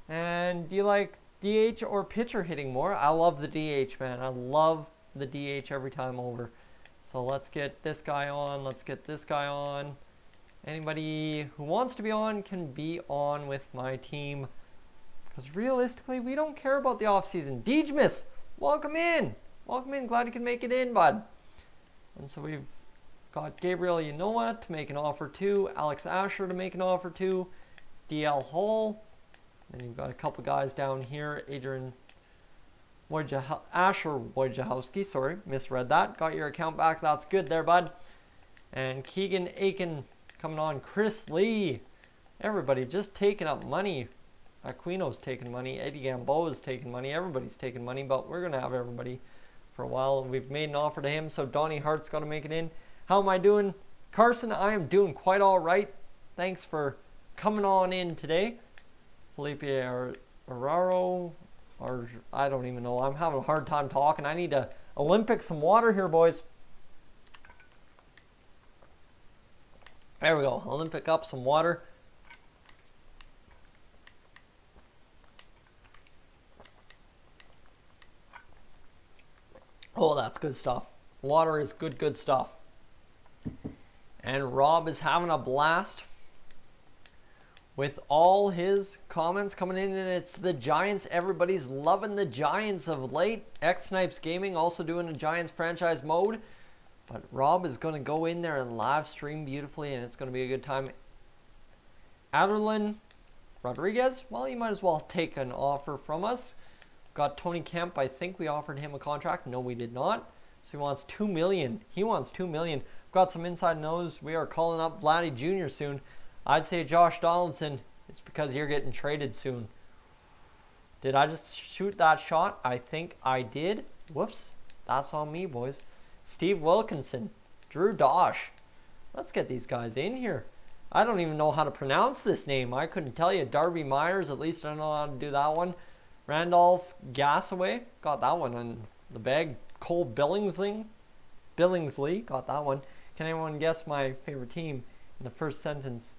And do you like DH or pitcher hitting more? I love the DH, man. I love the DH every time over. So let's get this guy on. Let's get this guy on. Anybody who wants to be on can be on with my team. Because realistically, we don't care about the offseason. Deejmis, welcome in. Welcome in. Glad you can make it in, bud. And so we've got Gabriel Yanoa to make an offer to. Alex Asher to make an offer to. DL Hall. Then you've got a couple guys down here. Adrian Asher Wojciechowski, sorry, misread that. Got your account back. That's good there, bud. And Keegan Aiken coming on. Chris Lee. Everybody just taking up money. Aquino's taking money. Eddie Gamboa's taking money. Everybody's taking money, but we're going to have everybody for a while. We've made an offer to him, so Donnie Hart's got to make it in. How am I doing? Carson, I am doing quite all right. Thanks for coming on in today. Felipe Araro, or I don't even know. I'm having a hard time talking. I need to Olympic some water here, boys. There we go. Olympic up some water. Oh, that's good stuff. Water is good stuff. And Rob is having a blast with all his comments coming in, and it's the Giants. Everybody's loving the Giants of late. X Snipes Gaming also doing a Giants franchise mode. But Rob is going to go in there and live stream beautifully, and it's going to be a good time. Aderlin Rodriguez, well, you might as well take an offer from us. Got Tony Kemp. I think we offered him a contract. No, we did not. So he wants $2 million. He wants $2 million. Got some inside knows. We are calling up Vladdy Jr. soon. I'd say Josh Donaldson. It's because you're getting traded soon. Did I just shoot that shot? I think I did. Whoops. That's on me, boys. Steve Wilkinson. Drew Dosh. Let's get these guys in here. I don't even know how to pronounce this name. I couldn't tell you. Darby Myers. At least I know how to do that one. Randolph Gasaway, got that one on the bag. Cole Billingsley, got that one. Can anyone guess my favorite team in the first sentence?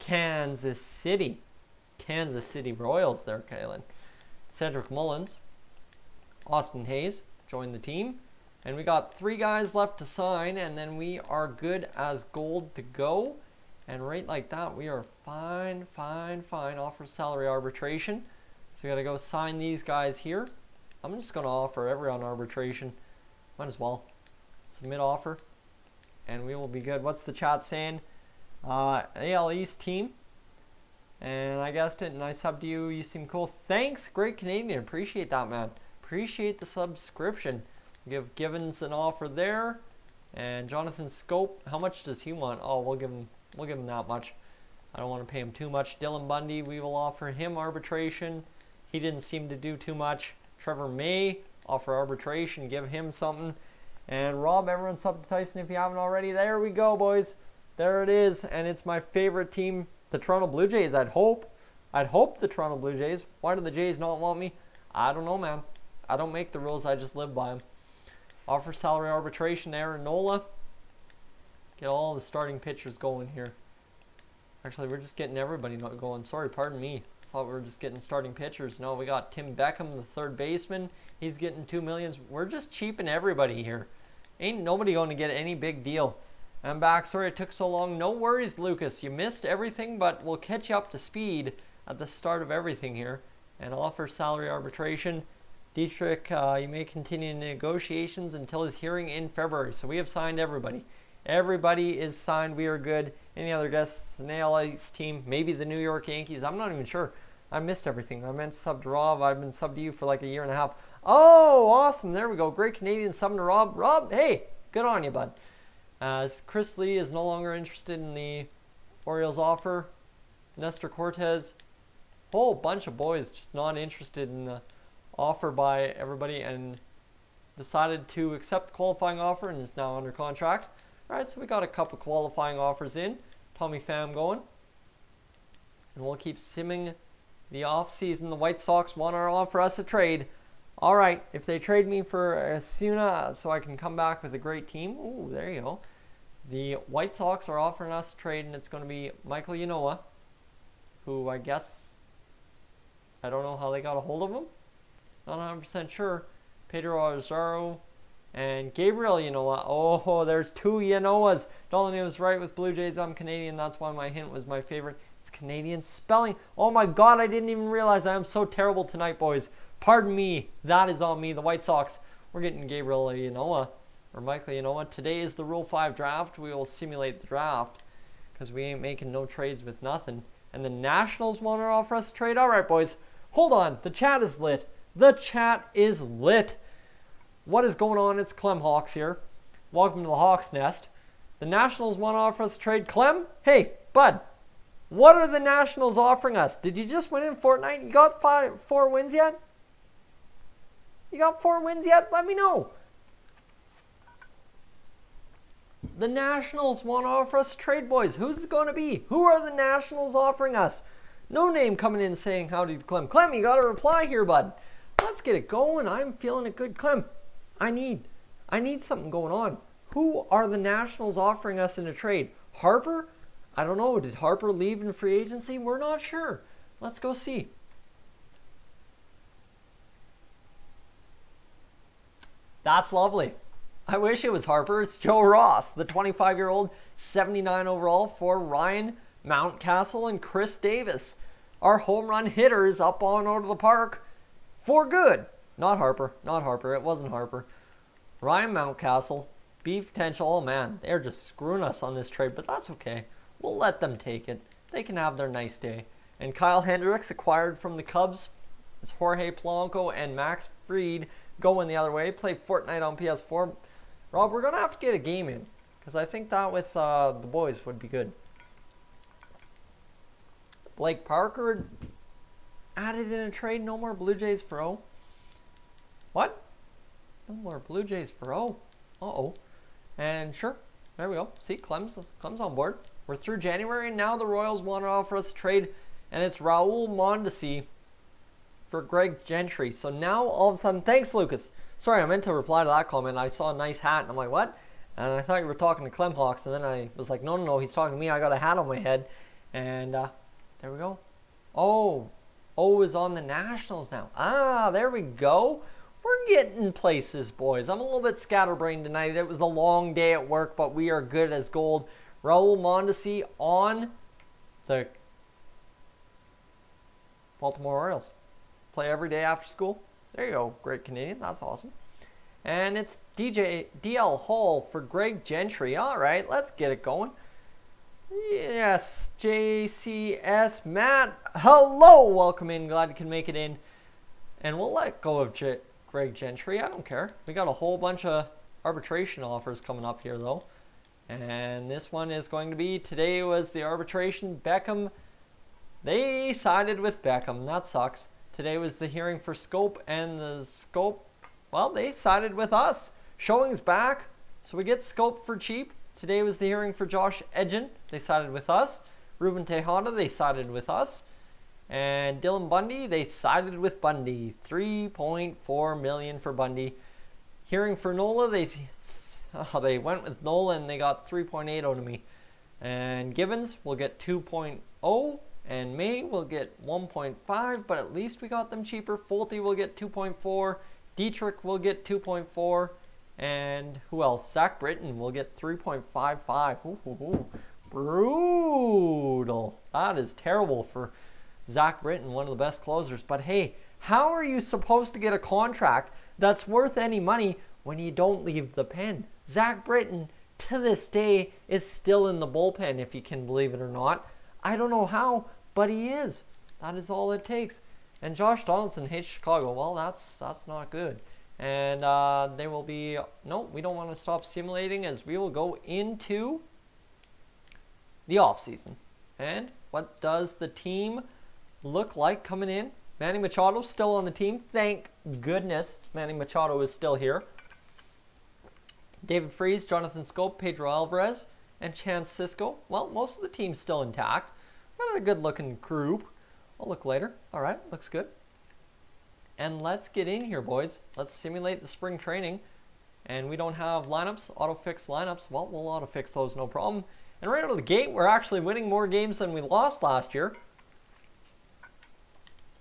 Kansas City. Kansas City Royals there, Kaylin. Cedric Mullins. Austin Hayes joined the team. And we got 3 guys left to sign, and then we are good as gold to go. And right like that, we are fine. Offer salary arbitration. So we got to go sign these guys here. I'm just going to offer everyone arbitration. Might as well. Submit offer. And we will be good. What's the chat saying? AL East team. And I guessed it and I subbed to you. You seem cool. Thanks. Great Canadian. Appreciate that, man. Appreciate the subscription. Give Givens an offer there. And Jonathan Scope. How much does he want? Oh, we'll give him that much. I don't want to pay him too much. Dylan Bundy. We will offer him arbitration. He didn't seem to do too much. Trevor May, offer arbitration, give him something. And Rob, everyone sub to Tyson if you haven't already. There we go, boys. There it is. And it's my favorite team, the Toronto Blue Jays, I'd hope. I'd hope the Toronto Blue Jays. Why do the Jays not want me? I don't know, man. I don't make the rules. I just live by them. Offer salary arbitration, Aaron Nola. Get all the starting pitchers going here. Actually, we're just getting everybody going. Sorry, pardon me. Thought we were just getting starting pitchers. No, we got Tim Beckham, the third baseman. He's getting $2 million. We're just cheaping everybody here. Ain't nobody going to get any big deal. I'm back. Sorry it took so long. No worries, Lucas. You missed everything, but we'll catch you up to speed at the start of everything here. And offer salary arbitration. Dietrich, you may continue negotiations until his hearing in February. So we have signed everybody. Everybody is signed. We are good. Any other guests? An AL East team? Maybe the New York Yankees. I'm not even sure. I missed everything. I meant sub to Rob. I've been sub to you for like a year and a half. Oh, awesome. There we go. Great Canadian sub to Rob. Rob, hey, good on you, bud. Chris Lee is no longer interested in the Orioles offer. Nestor Cortez. Whole bunch of boys just not interested in the offer by everybody and decided to accept the qualifying offer and is now under contract. Alright, so we got a couple qualifying offers in. Tommy Pham going. And we'll keep simming the off-season. The White Sox want to offer us a trade. Alright, if they trade me for Asuna so I can come back with a great team. Ooh, there you go. The White Sox are offering us a trade, and it's going to be Michael Yanoa, who I guess I don't know how they got a hold of him. Not 100% sure. Pedro Azaro and Gabriel Yanoa. Oh, there's two Yanoas. Dolynny was right with Blue Jays. I'm Canadian. That's why my hint was my favorite. It's Canadian spelling. Oh my God, I didn't even realize I am so terrible tonight, boys. Pardon me. That is on me. The White Sox. We're getting Gabriel Yanoa or Michael Yanoa. Today is the Rule 5 draft. We will simulate the draft because we ain't making no trades with nothing. And the Nationals want to offer us a trade. All right, boys. Hold on. The chat is lit. The chat is lit. What is going on? It's Clem Hawks here. Welcome to the Hawks Nest. The Nationals want to offer us a trade. Clem, hey, bud, what are the Nationals offering us? Did you just win in Fortnite? You got 4 wins yet? You got 4 wins yet? Let me know. The Nationals want to offer us a trade, boys. Who's it going to be? Who are the Nationals offering us? No name coming in saying howdy to Clem. Clem, you got to reply here, bud. Let's get it going. I'm feeling it good. Clem, I need something going on. Who are the Nationals offering us in a trade? Harper? I don't know. Did Harper leave in free agency? We're not sure. Let's go see. That's lovely. I wish it was Harper. It's Joe Ross, the 25-year-old, 79 overall for Ryan Mountcastle and Chris Davis. Our home run hitters up on out of the park. For good. Not Harper. Not Harper. It wasn't Harper. Ryan Mountcastle. B potential. Oh, man. They're just screwing us on this trade, but that's okay. We'll let them take it. They can have their nice day. And Kyle Hendricks acquired from the Cubs. It's Jorge Polanco and Max Fried going the other way. Play Fortnite on PS4. Rob, we're going to have to get a game in because I think that with the boys would be good. Blake Parker added in a trade. No more Blue Jays for O. What? No more Blue Jays for O. Uh-oh. And sure. There we go. See, Clem's on board. We're through January, and now the Royals want to offer us a trade, and it's Raul Mondesi for Greg Gentry. So now, all of a sudden, thanks, Lucas. Sorry, I meant to reply to that comment. I saw a nice hat, and I'm like, what? And I thought you were talking to Clem Hawks, and then I was like, no, he's talking to me. I got a hat on my head. And there we go. Oh, O is on the Nationals now. Ah, there we go. We're getting places, boys. I'm a little bit scatterbrained tonight. It was a long day at work, but we are good as gold. Raul Mondesi on the Baltimore Orioles. Play every day after school. There you go. Great Canadian. That's awesome. And it's DL Hall for Greg Gentry. All right, let's get it going. Yes, JCS Matt. Hello, welcome in. Glad you can make it in. And we'll let go of Greg Gentry. I don't care. We got a whole bunch of arbitration offers coming up here, though. And this one is going to be, today was the arbitration. Beckham, they sided with Beckham. That sucks. Today was the hearing for Scope, and the Scope, well, they sided with us. Showing's back, so we get Scope for cheap. Today was the hearing for Josh Edgen. They sided with us. Ruben Tejada, they sided with us. And Dylan Bundy, they sided with Bundy. $3.4 million for Bundy. Hearing for Nola, they went with Nola and they got 3.8 out of me. And Givens will get 2.0. And May will get 1.5, but at least we got them cheaper. Fulte will get 2.4. Dietrich will get 2.4. And who else? Zach Britton will get 3.55. Ooh. Brutal. That is terrible for Zach Britton, one of the best closers. But hey, how are you supposed to get a contract that's worth any money when you don't leave the pen? Zach Britton, to this day, is still in the bullpen, if you can believe it or not. I don't know how, but he is. That is all it takes. And Josh Donaldson hates Chicago. Well, that's not good. And they will be... No, we don't want to stop simulating, as we will go into the offseason. And what does the team look like coming in? Manny Machado's still on the team. Thank goodness Manny Machado is still here. David Freese, Jonathan Scope, Pedro Alvarez, and Chance Cisco. Well, most of the team's still intact. Got a good-looking group. I'll look later. All right, looks good. And let's get in here, boys. Let's simulate the spring training. And we don't have lineups, auto-fix lineups. Well, we'll auto-fix those, no problem. And right out of the gate, we're actually winning more games than we lost last year.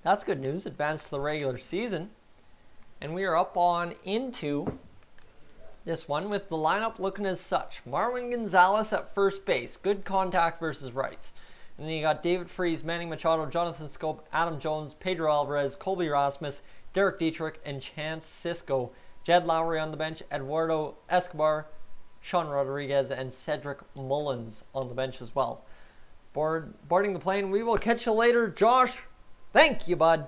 That's good news. Advanced to the regular season. And we are up on into this one with the lineup looking as such. Marwin Gonzalez at first base. Good contact versus rights. And then you got David Freese, Manny Machado, Jonathan Scope, Adam Jones, Pedro Alvarez, Colby Rasmus, Derek Dietrich, and Chance Sisco. Jed Lowry on the bench, Eduardo Escobar, Sean Rodriguez, and Cedric Mullins on the bench as well. Boarding the plane. We will catch you later. Josh, thank you, bud,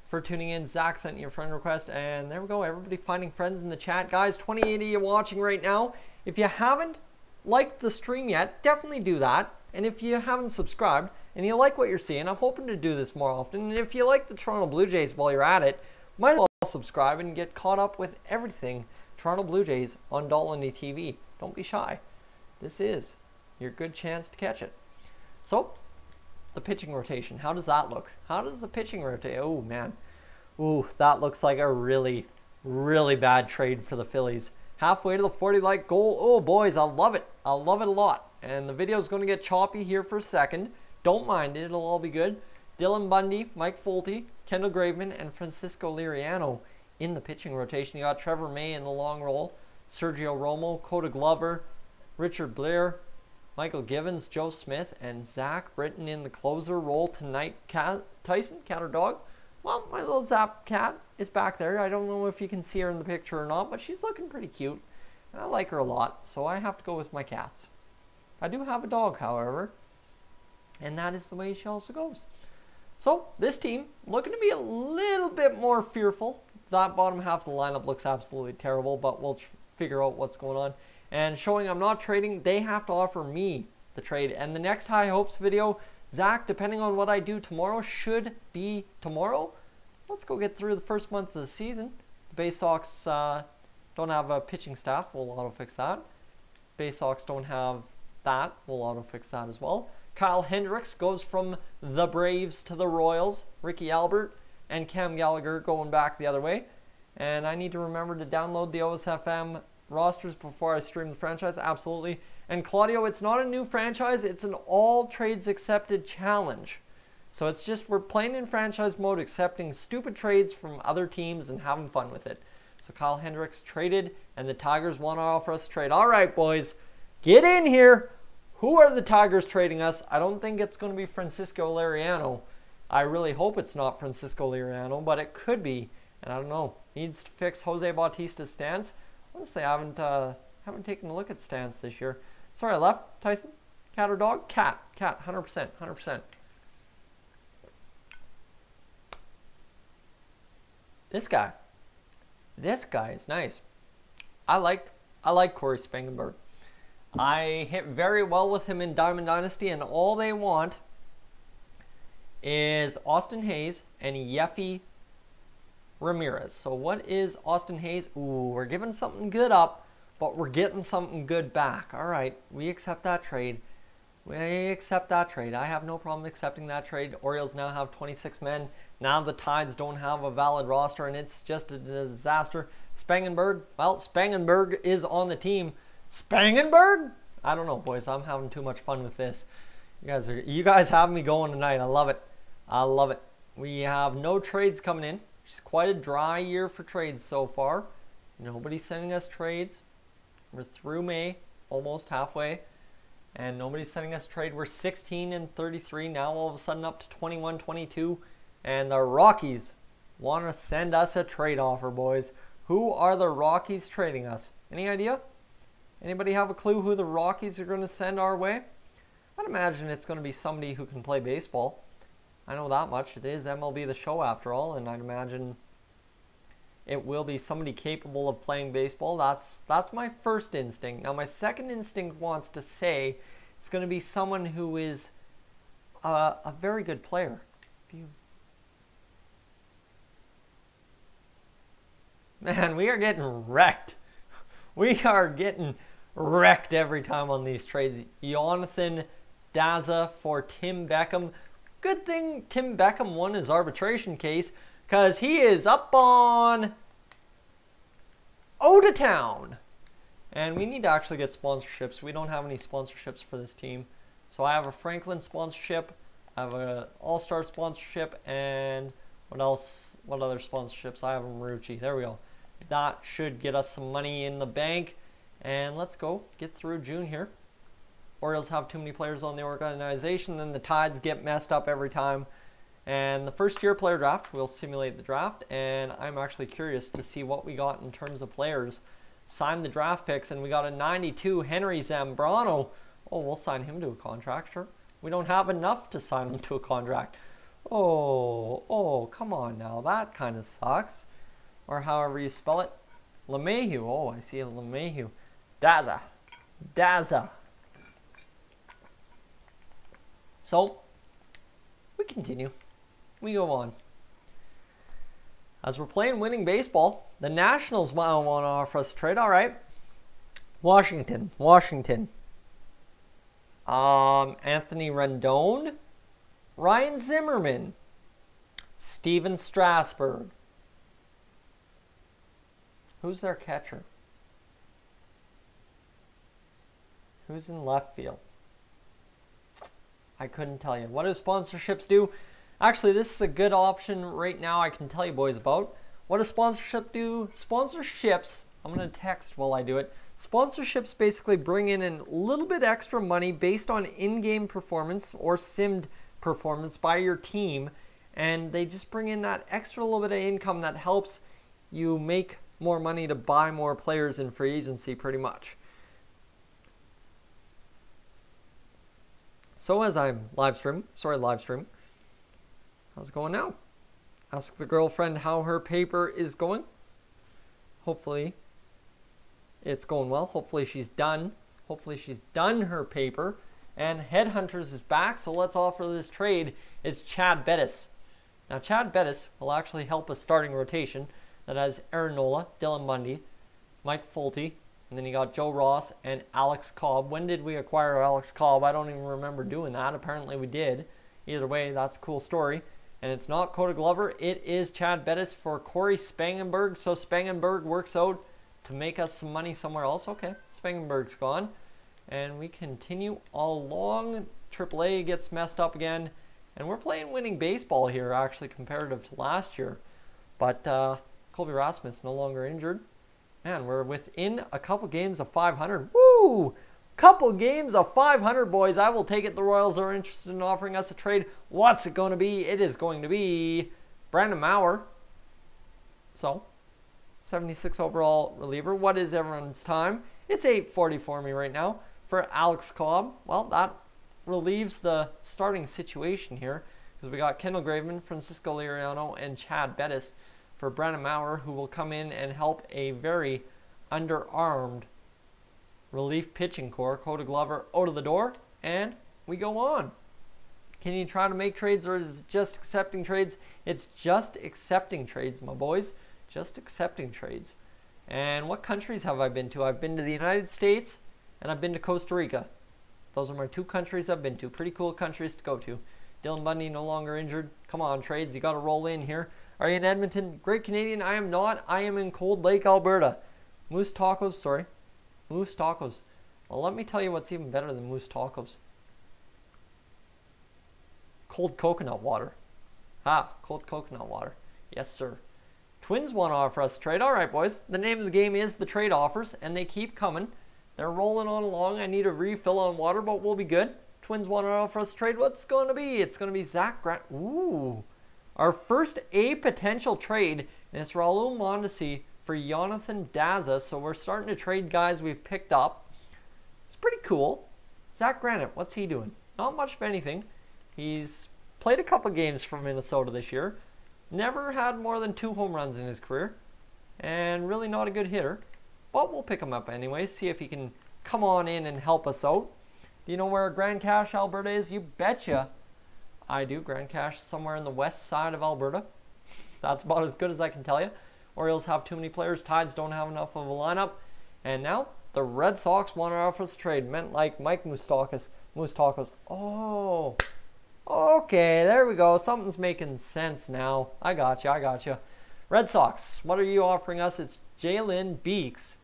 for tuning in. Zach sent you a friend request, and there we go. Everybody finding friends in the chat. Guys, 28 of you watching right now. If you haven't liked the stream yet, definitely do that. And if you haven't subscribed and you like what you're seeing, I'm hoping to do this more often. And if you like the Toronto Blue Jays while you're at it, might as well subscribe and get caught up with everything Toronto Blue Jays on Dolynny TV. Don't be shy. This is your good chance to catch it. So, the pitching rotation. How does that look? How does the pitching rotate? Oh, man. Ooh, that looks like a really, really bad trade for the Phillies. Halfway to the 40-like goal. Oh, boys, I love it. I love it a lot. And the video is going to get choppy here for a second. Don't mind it. It'll all be good. Dylan Bundy, Mike Folty, Kendall Graveman, and Francisco Liriano in the pitching rotation. You got Trevor May in the long roll, Sergio Romo, Coda Glover, Richard Blair, Michael Givens, Joe Smith, and Zach Britton in the closer role tonight. Tyson, cat or dog? Well, my little Zap cat is back there. I don't know if you can see her in the picture or not, but she's looking pretty cute. And I like her a lot, so I have to go with my cats. I do have a dog, however, and that is the way she also goes. So, this team, looking to be a little bit more fearful. That bottom half of the lineup looks absolutely terrible, but we'll figure out what's going on. And showing I'm not trading, they have to offer me the trade. And the next High Hopes video, Zach, depending on what I do tomorrow, should be tomorrow. Let's go get through the first month of the season. The Bay Sox don't have a pitching staff. We'll auto-fix that. Bay Sox don't have that. We'll auto-fix that as well. Kyle Hendricks goes from the Braves to the Royals. Ricky Albert and Cam Gallagher going back the other way. And I need to remember to download the OSFM rosters before I stream the franchise. Absolutely. And Claudio, it's not a new franchise. It's an all trades accepted challenge. So it's just we're playing in franchise mode, accepting stupid trades from other teams and having fun with it. So Kyle Hendricks traded, and the Tigers want to offer us a trade. All right, boys, get in here. Who are the Tigers trading us? I don't think it's going to be Francisco Liriano. I really hope it's not Francisco Liriano, but it could be. And I don't know. Needs to fix Jose Bautista's stance. Honestly, I haven't taken a look at stance this year. Sorry, I left. Tyson? Cat or dog? Cat. Cat. 100%. 100%. This guy. This guy is nice. I like Corey Spangenberg. I hit very well with him in Diamond Dynasty, and all they want is Austin Hayes and Yefy Ramirez. So what is Austin Hayes? Ooh, we're giving something good up, but we're getting something good back. All right, we accept that trade. We accept that trade. I have no problem accepting that trade. Orioles now have 26 men. Now the Tides don't have a valid roster, and it's just a disaster. Spangenberg, well, Spangenberg is on the team. Spangenberg? I don't know, boys. I'm having too much fun with this. You guys have me going tonight. I love it. I love it. We have no trades coming in. It's quite a dry year for trades so far. Nobody's sending us trades. We're through May, almost halfway, and nobody's sending us trade. We're 16 and 33 now, all of a sudden up to 21-22, and the Rockies want to send us a trade offer, boys. Who are the Rockies trading us? Any idea? Anybody have a clue who the Rockies are going to send our way? I'd imagine it's going to be somebody who can play baseball. I know that much. It is MLB The Show after all, and I'd imagine it will be somebody capable of playing baseball. That's my first instinct. Now my second instinct wants to say it's going to be someone who is a very good player. Man, we are getting wrecked. We are getting wrecked every time on these trades. Jonathan Daza for Tim Beckham. Good thing Tim Beckham won his arbitration case, because he is up on O-Town. And we need to actually get sponsorships. We don't have any sponsorships for this team. So I have a Franklin sponsorship, I have an All-Star sponsorship, and What else? What other sponsorships? I have Marucci. There we go. That should get us some money in the bank. And let's go get through June here. Orioles have too many players on the organization, then the Tides get messed up every time. And the first year player draft, we'll simulate the draft, and I'm actually curious to see what we got in terms of players. Signed the draft picks, and we got a 92 Henry Zambrano. Oh, we'll sign him to a contract, sure. We don't have enough to sign him to a contract. Oh, come on now. That kind of sucks. Or however you spell it. LeMahieu. Oh, I see a LeMahieu. Daza. So, we continue. We go on. As we're playing winning baseball, the Nationals might want to offer us a trade. All right. Washington. Anthony Rendon. Ryan Zimmerman. Steven Strasburg. Who's their catcher? Who's in left field? I couldn't tell you. What do sponsorships do? Actually, this is a good option right now I can tell you boys about. What does sponsorship do? Sponsorships, I'm going to text while I do it. Sponsorships basically bring in a little bit extra money based on in-game performance or simmed performance by your team. And they just bring in that extra little bit of income that helps you make more money to buy more players in free agency pretty much. So as I'm live stream, how's it going now? Ask the girlfriend how her paper is going. Hopefully it's going well. Hopefully she's done. Hopefully she's done her paper. And Headhunters is back, so let's offer this trade. It's Chad Bettis. Now Chad Bettis will actually help a starting rotation that has Aaron Nola, Dylan Bundy, Mike Folty, and then you got Joe Ross and Alex Cobb. When did we acquire Alex Cobb? I don't even remember doing that. Apparently we did. Either way, that's a cool story. And it's not Coda Glover. It is Chad Bettis for Corey Spangenberg. So Spangenberg works out to make us some money somewhere else. Okay, Spangenberg's gone. And we continue along. AAA gets messed up again. And we're playing winning baseball here, actually, comparative to last year. But Colby Rasmus no longer injured. Man, we're within a couple games of 500. Woo! Couple games of 500, boys. I will take it. The Royals are interested in offering us a trade. What's it going to be? It is going to be Brandon Maurer. So, 76 overall reliever. What is everyone's time? It's 8:40 for me right now. For Alex Cobb, well, that relieves the starting situation here because we got Kendall Graveman, Francisco Liriano, and Chad Bettis for Brandon Maurer, who will come in and help a very underarmed relief pitching core. Coda Glover out of the door, and we go on. Can you try to make trades, or is it just accepting trades? It's just accepting trades, my boys. Just accepting trades. And what countries have I been to? I've been to the United States, and I've been to Costa Rica. Those are my two countries I've been to. Pretty cool countries to go to. Dylan Bundy no longer injured. Come on, trades. You got to roll in here. Are you in Edmonton? Great Canadian. I am not. I am in Cold Lake, Alberta. Moose Tacos. Sorry. Moose Tacos. Well, let me tell you what's even better than Moose Tacos. Cold coconut water. Cold coconut water. Yes, sir. Twins want to offer us a trade. All right, boys. The name of the game is the trade offers, and they keep coming. They're rolling on along. I need a refill on water, but we'll be good. Twins want to offer us a trade. What's going to be? It's going to be Zach Grant. Ooh. Our first potential trade, and it's Raul Mondesi for Jonathan Daza. So we're starting to trade guys we've picked up. It's pretty cool. Zach Granite, what's he doing? Not much of anything. He's played a couple games for Minnesota this year. Never had more than 2 home runs in his career. And really not a good hitter. But we'll pick him up anyway. See if he can come on in and help us out. Do you know where Grand Cache, Alberta is? You betcha. I do. Grand Cache somewhere in the west side of Alberta. That's about as good as I can tell you. Orioles have too many players. Tides don't have enough of a lineup. And now the Red Sox want to offer us a trade. Meant like Mike Moustakas. Oh. Okay, there we go. Something's making sense now. I got you. Red Sox, what are you offering us? It's Jalen Beeks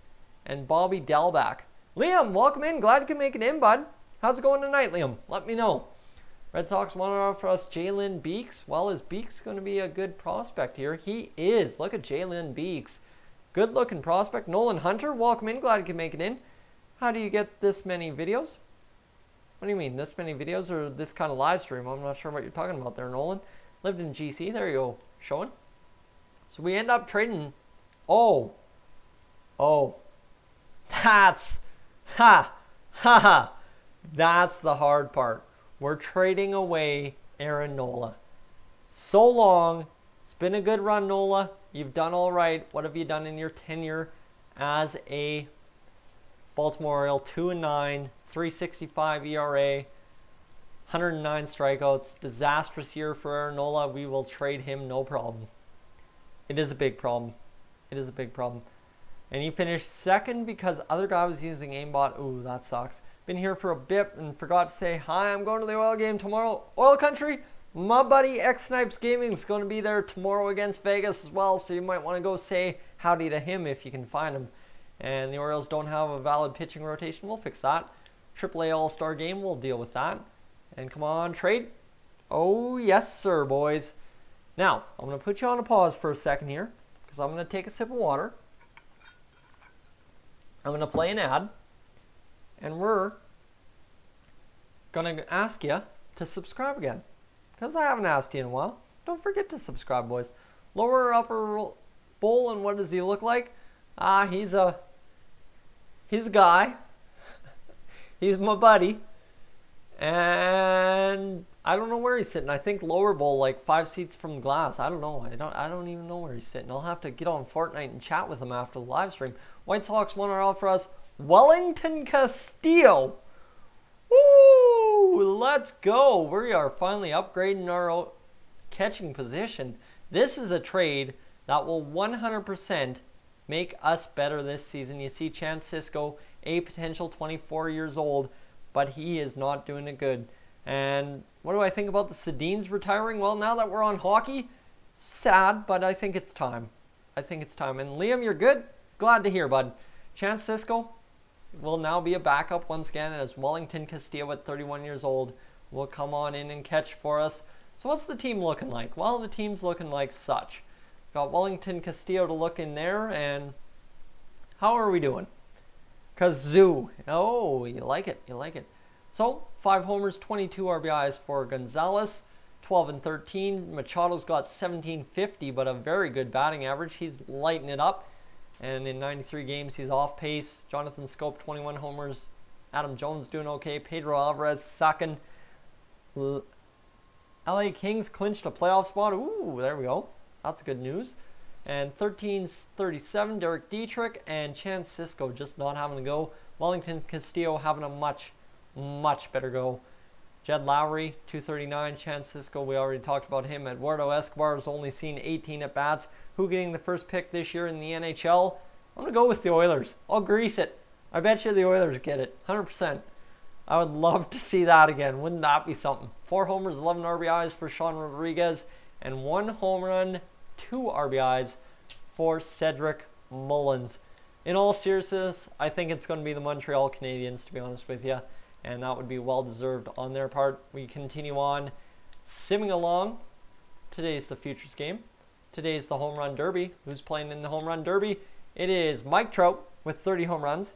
and Bobby Delback. Liam, welcome in. Glad you can make it in, bud. How's it going tonight, Liam? Let me know. Red Sox want to offer us Jalen Beeks. Well, is Beeks going to be a good prospect here? He is. Look at Jalen Beeks. Good looking prospect. Nolan Hunter, welcome in. Glad you can make it in. How do you get this many videos? What do you mean? This many videos or this kind of live stream? I'm not sure what you're talking about there, Nolan. Lived in GC. There you go. Showing. So we end up trading. Oh. That's. That's the hard part. We're trading away Aaron Nola. So long. It's been a good run, Nola. You've done all right. What have you done in your tenure as a Baltimore Oriole? 2-9, 3.65 ERA, 109 strikeouts. Disastrous year for Aaron Nola. We will trade him, no problem. It is a big problem. It is a big problem. And he finished second because other guy was using aimbot. Ooh, that sucks. Been here for a bit and forgot to say hi. I'm going to the Oil game tomorrow. Oil Country. My buddy X Snipes Gaming is going to be there tomorrow against Vegas as well. So you might want to go say howdy to him if you can find him. And the Orioles don't have a valid pitching rotation. We'll fix that. AAA All-Star game. We'll deal with that. And come on, trade. Oh, yes, sir, boys. Now, I'm going to put you on a pause for a second here because I'm going to take a sip of water. I'm going to play an ad. And we're going to ask you to subscribe again. Because I haven't asked you in a while. Don't forget to subscribe, boys. Lower upper bowl, and what does he look like? He's a guy. He's my buddy. And I don't know where he's sitting. I think lower bowl, like 5 seats from glass. I don't know. I don't even know where he's sitting. I'll have to get on Fortnite and chat with him after the live stream. White Sox won our offer us Wellington Castillo. Woo! Let's go. We are finally upgrading our catching position. This is a trade that will 100% make us better this season. You see Chance Sisco, a potential 24 years old, but he is not doing it good. And what do I think about the Sedins retiring? Well, now that we're on hockey, sad, but I think it's time. I think it's time. And Liam, you're good? Glad to hear, bud. Chance Sisco will now be a backup once again as Wellington Castillo at 31 years old will come on in and catch for us. So what's the team looking like? Well, the team's looking like such. Got Wellington Castillo to look in there, and how are we doing? Kazoo. Oh, you like it. You like it. So, 5 homers, 22 RBIs for Gonzalez, 12 and 13. Machado's got 1750, but a very good batting average. He's lighting it up. And in 93 games, he's off pace. Jonathan Scope, 21 homers. Adam Jones doing okay. Pedro Alvarez sucking. LA Kings clinched a playoff spot. Ooh, there we go. That's good news. And 13-37, Derek Dietrich and Chance Sisco just not having a go. Wellington Castillo having a much better go. Jed Lowry, 239. Chance Sisco, we already talked about him. Eduardo Escobar has only seen 18 at-bats. Who getting the first pick this year in the NHL? I'm going to go with the Oilers. I'll grease it. I bet you the Oilers get it. 100%. I would love to see that again. Wouldn't that be something? 4 homers, 11 RBIs for Sean Rodriguez. And 1 home run, 2 RBIs for Cedric Mullins. In all seriousness, I think it's going to be the Montreal Canadiens, to be honest with you. And that would be well-deserved on their part. We continue on simming along. Today's the Futures game. Today's the Home Run Derby. Who's playing in the Home Run Derby? It is Mike Trout with 30 home runs.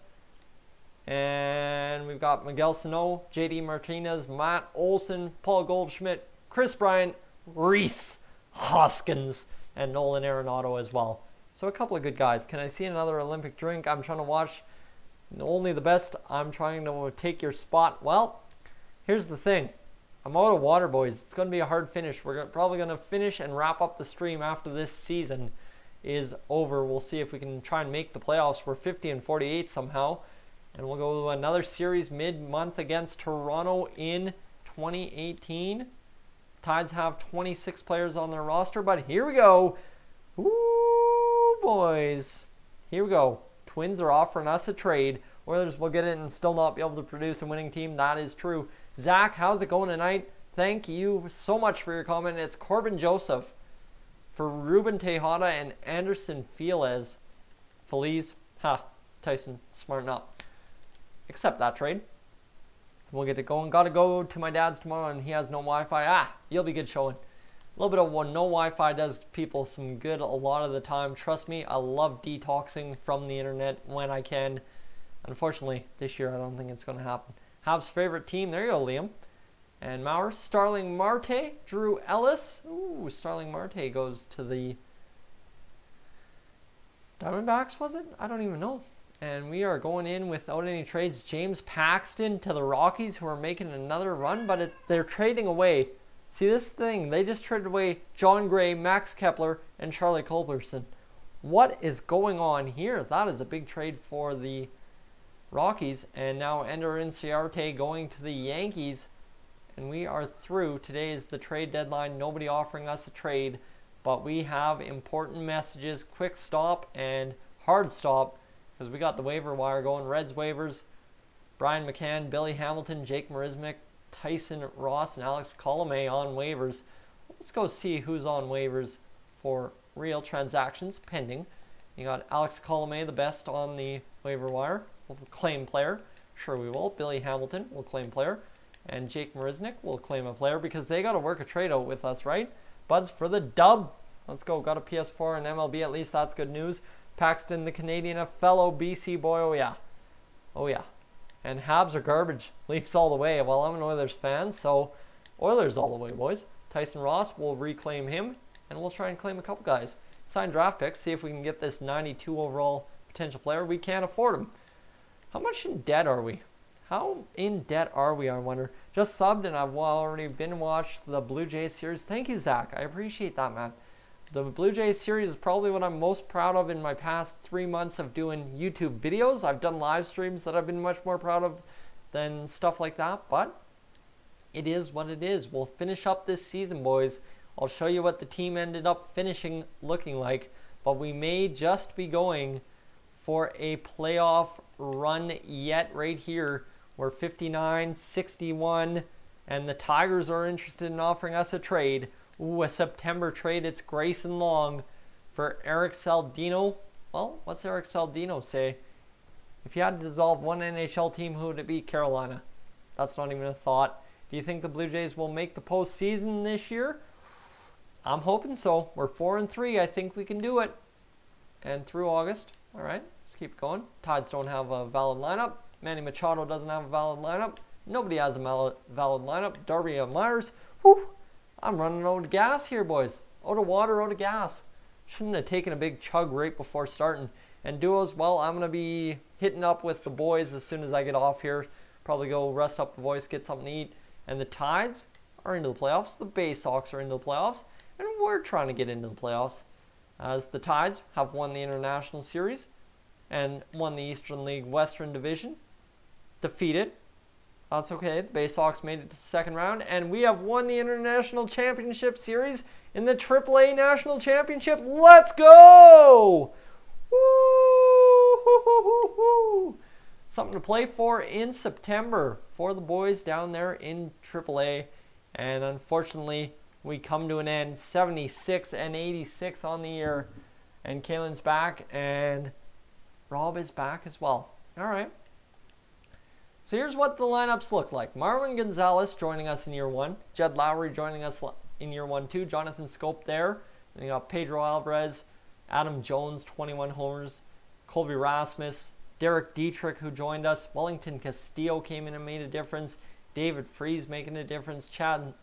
And we've got Miguel Sano, JD Martinez, Matt Olson, Paul Goldschmidt, Chris Bryant, Rhys Hoskins, and Nolan Arenado as well. So a couple of good guys. Can I see another Olympic drink? I'm trying to watch only the best. I'm trying to take your spot. Well, here's the thing. I'm out of water, boys. It's going to be a hard finish. We're probably going to finish and wrap up the stream after this season is over. We'll see if we can try and make the playoffs. We're 50 and 48 somehow. And we'll go to another series mid-month against Toronto in 2018. Tides have 26 players on their roster, but here we go. Ooh, boys. Here we go. Twins are offering us a trade. Oilers will get it and still not be able to produce a winning team. That is true. Zach, how's it going tonight? Thank you so much for your comment. It's Corbin Joseph for Ruben Tejada and Anderson Feliz. Tyson, smarten up. Accept that trade. We'll get it going. Got to go to my dad's tomorrow, and he has no Wi-Fi. Ah, you'll be good showing. A little bit of no Wi-Fi does people some good a lot of the time. Trust me, I love detoxing from the internet when I can. Unfortunately, this year I don't think it's going to happen. Habs' favorite team. There you go, Liam. And Maurer, Starling Marte, Drew Ellis. Ooh, Starling Marte goes to the Diamondbacks, was it? I don't even know. And we are going in without any trades. James Paxton to the Rockies, who are making another run, but they're trading away. See, this thing, they just traded away John Gray, Max Kepler, and Charlie Culberson. What is going on here? That is a big trade for the Rockies. And now Ender Inciarte going to the Yankees. And we are through. Today is the trade deadline. Nobody offering us a trade. But we have important messages. Quick stop and hard stop. Because we got the waiver wire going. Reds waivers. Brian McCann, Billy Hamilton, Jake Marismic, Tyson Ross, and Alex Colomé on waivers. Let's go see who's on waivers for real transactions pending. You got Alex Colomé, the best on the waiver wire. We'll claim player. Sure we will. Billy Hamilton will claim player. And Jake Marisnick will claim a player because they got to work a trade out with us, right? Buds for the dub. Let's go. Got a PS4 and MLB. At least that's good news. Paxton, the Canadian, a fellow BC boy. Oh, yeah. Oh, yeah. And Habs are garbage. Leafs all the way. Well, I'm an Oilers fan, so Oilers all the way, boys. Tyson Ross, we'll reclaim him, and we'll try and claim a couple guys. Sign draft picks, see if we can get this 92 overall potential player. We can't afford him. How much in debt are we? How in debt are we, I wonder? Just subbed, and I've already been watched the Blue Jays series. Thank you, Zach. I appreciate that, man. The Blue Jays series is probably what I'm most proud of in my past 3 months of doing YouTube videos. I've done live streams that I've been much more proud of than stuff like that, but it is what it is. We'll finish up this season, boys. I'll show you what the team ended up finishing looking like, but we may just be going for a playoff run yet right here. We're 59, 61, and the Tigers are interested in offering us a trade. Ooh, a September trade. It's Grayson Long for Eric Saldino. Well, what's Eric Saldino say? If you had to dissolve one NHL team, who would it be? Carolina. That's not even a thought. Do you think the Blue Jays will make the postseason this year? I'm hoping so. We're 4-3. I think we can do it. And through August. All right, let's keep going. Tides don't have a valid lineup. Manny Machado doesn't have a valid lineup. Nobody has a valid lineup. Darby Myers. Whew. I'm running out of gas here, boys. Out of water, out of gas. Shouldn't have taken a big chug right before starting. And duos, well, I'm going to be hitting up with the boys as soon as I get off here. Probably go rest up the voice, get something to eat. And the Tides are into the playoffs. The Bay Sox are into the playoffs. And we're trying to get into the playoffs. As the Tides have won the International Series and won the Eastern League Western Division. Defeated. That's okay. The Bay Sox made it to the second round. And we have won the International Championship Series in the AAA National Championship. Let's go! Woo-hoo-hoo-hoo-hoo. Something to play for in September for the boys down there in AAA. And unfortunately, we come to an end. 76 and 86 on the year. And Kalen's back. And Rob is back as well. All right. So here's what the lineups look like. Marwin Gonzalez joining us in year one. Jed Lowry joining us in year one too. Jonathan Scope there. Then you got Pedro Alvarez, Adam Jones, 21 homers. Colby Rasmus, Derek Dietrich who joined us. Wellington Castillo came in and made a difference. David Freese making a difference. Chan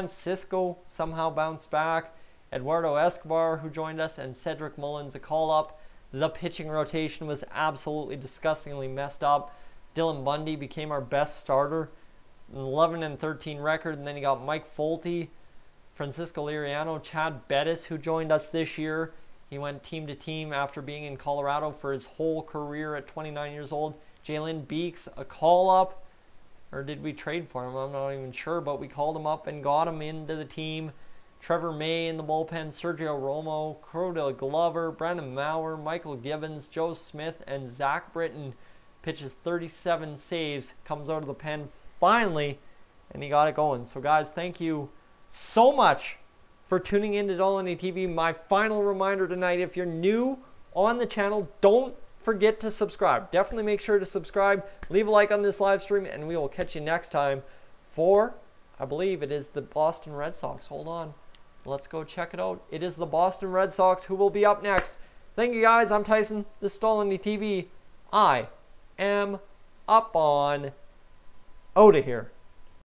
Cisco somehow bounced back. Eduardo Escobar who joined us. And Cedric Mullins a call-up. The pitching rotation was absolutely disgustingly messed up. Dylan Bundy became our best starter, 11 and 13 record, and then you got Mike Folty, Francisco Liriano, Chad Bettis, who joined us this year. He went team to team after being in Colorado for his whole career at 29 years old. Jalen Beeks, a call-up, or did we trade for him? I'm not even sure, but we called him up and got him into the team. Trevor May in the bullpen, Sergio Romo, Crodell Glover, Brandon Maurer, Michael Gibbons, Joe Smith, and Zach Britton. Pitches 37 saves, comes out of the pen finally, and he got it going. So guys, thank you so much for tuning in to Dolynny TV. My final reminder tonight, if you're new on the channel, don't forget to subscribe. Definitely make sure to subscribe. Leave a like on this live stream, and we will catch you next time for, I believe it is the Boston Red Sox. Hold on. Let's go check it out. It is the Boston Red Sox who will be up next. Thank you, guys. I'm Tyson. This is Dolynny TV. I am up on out of here.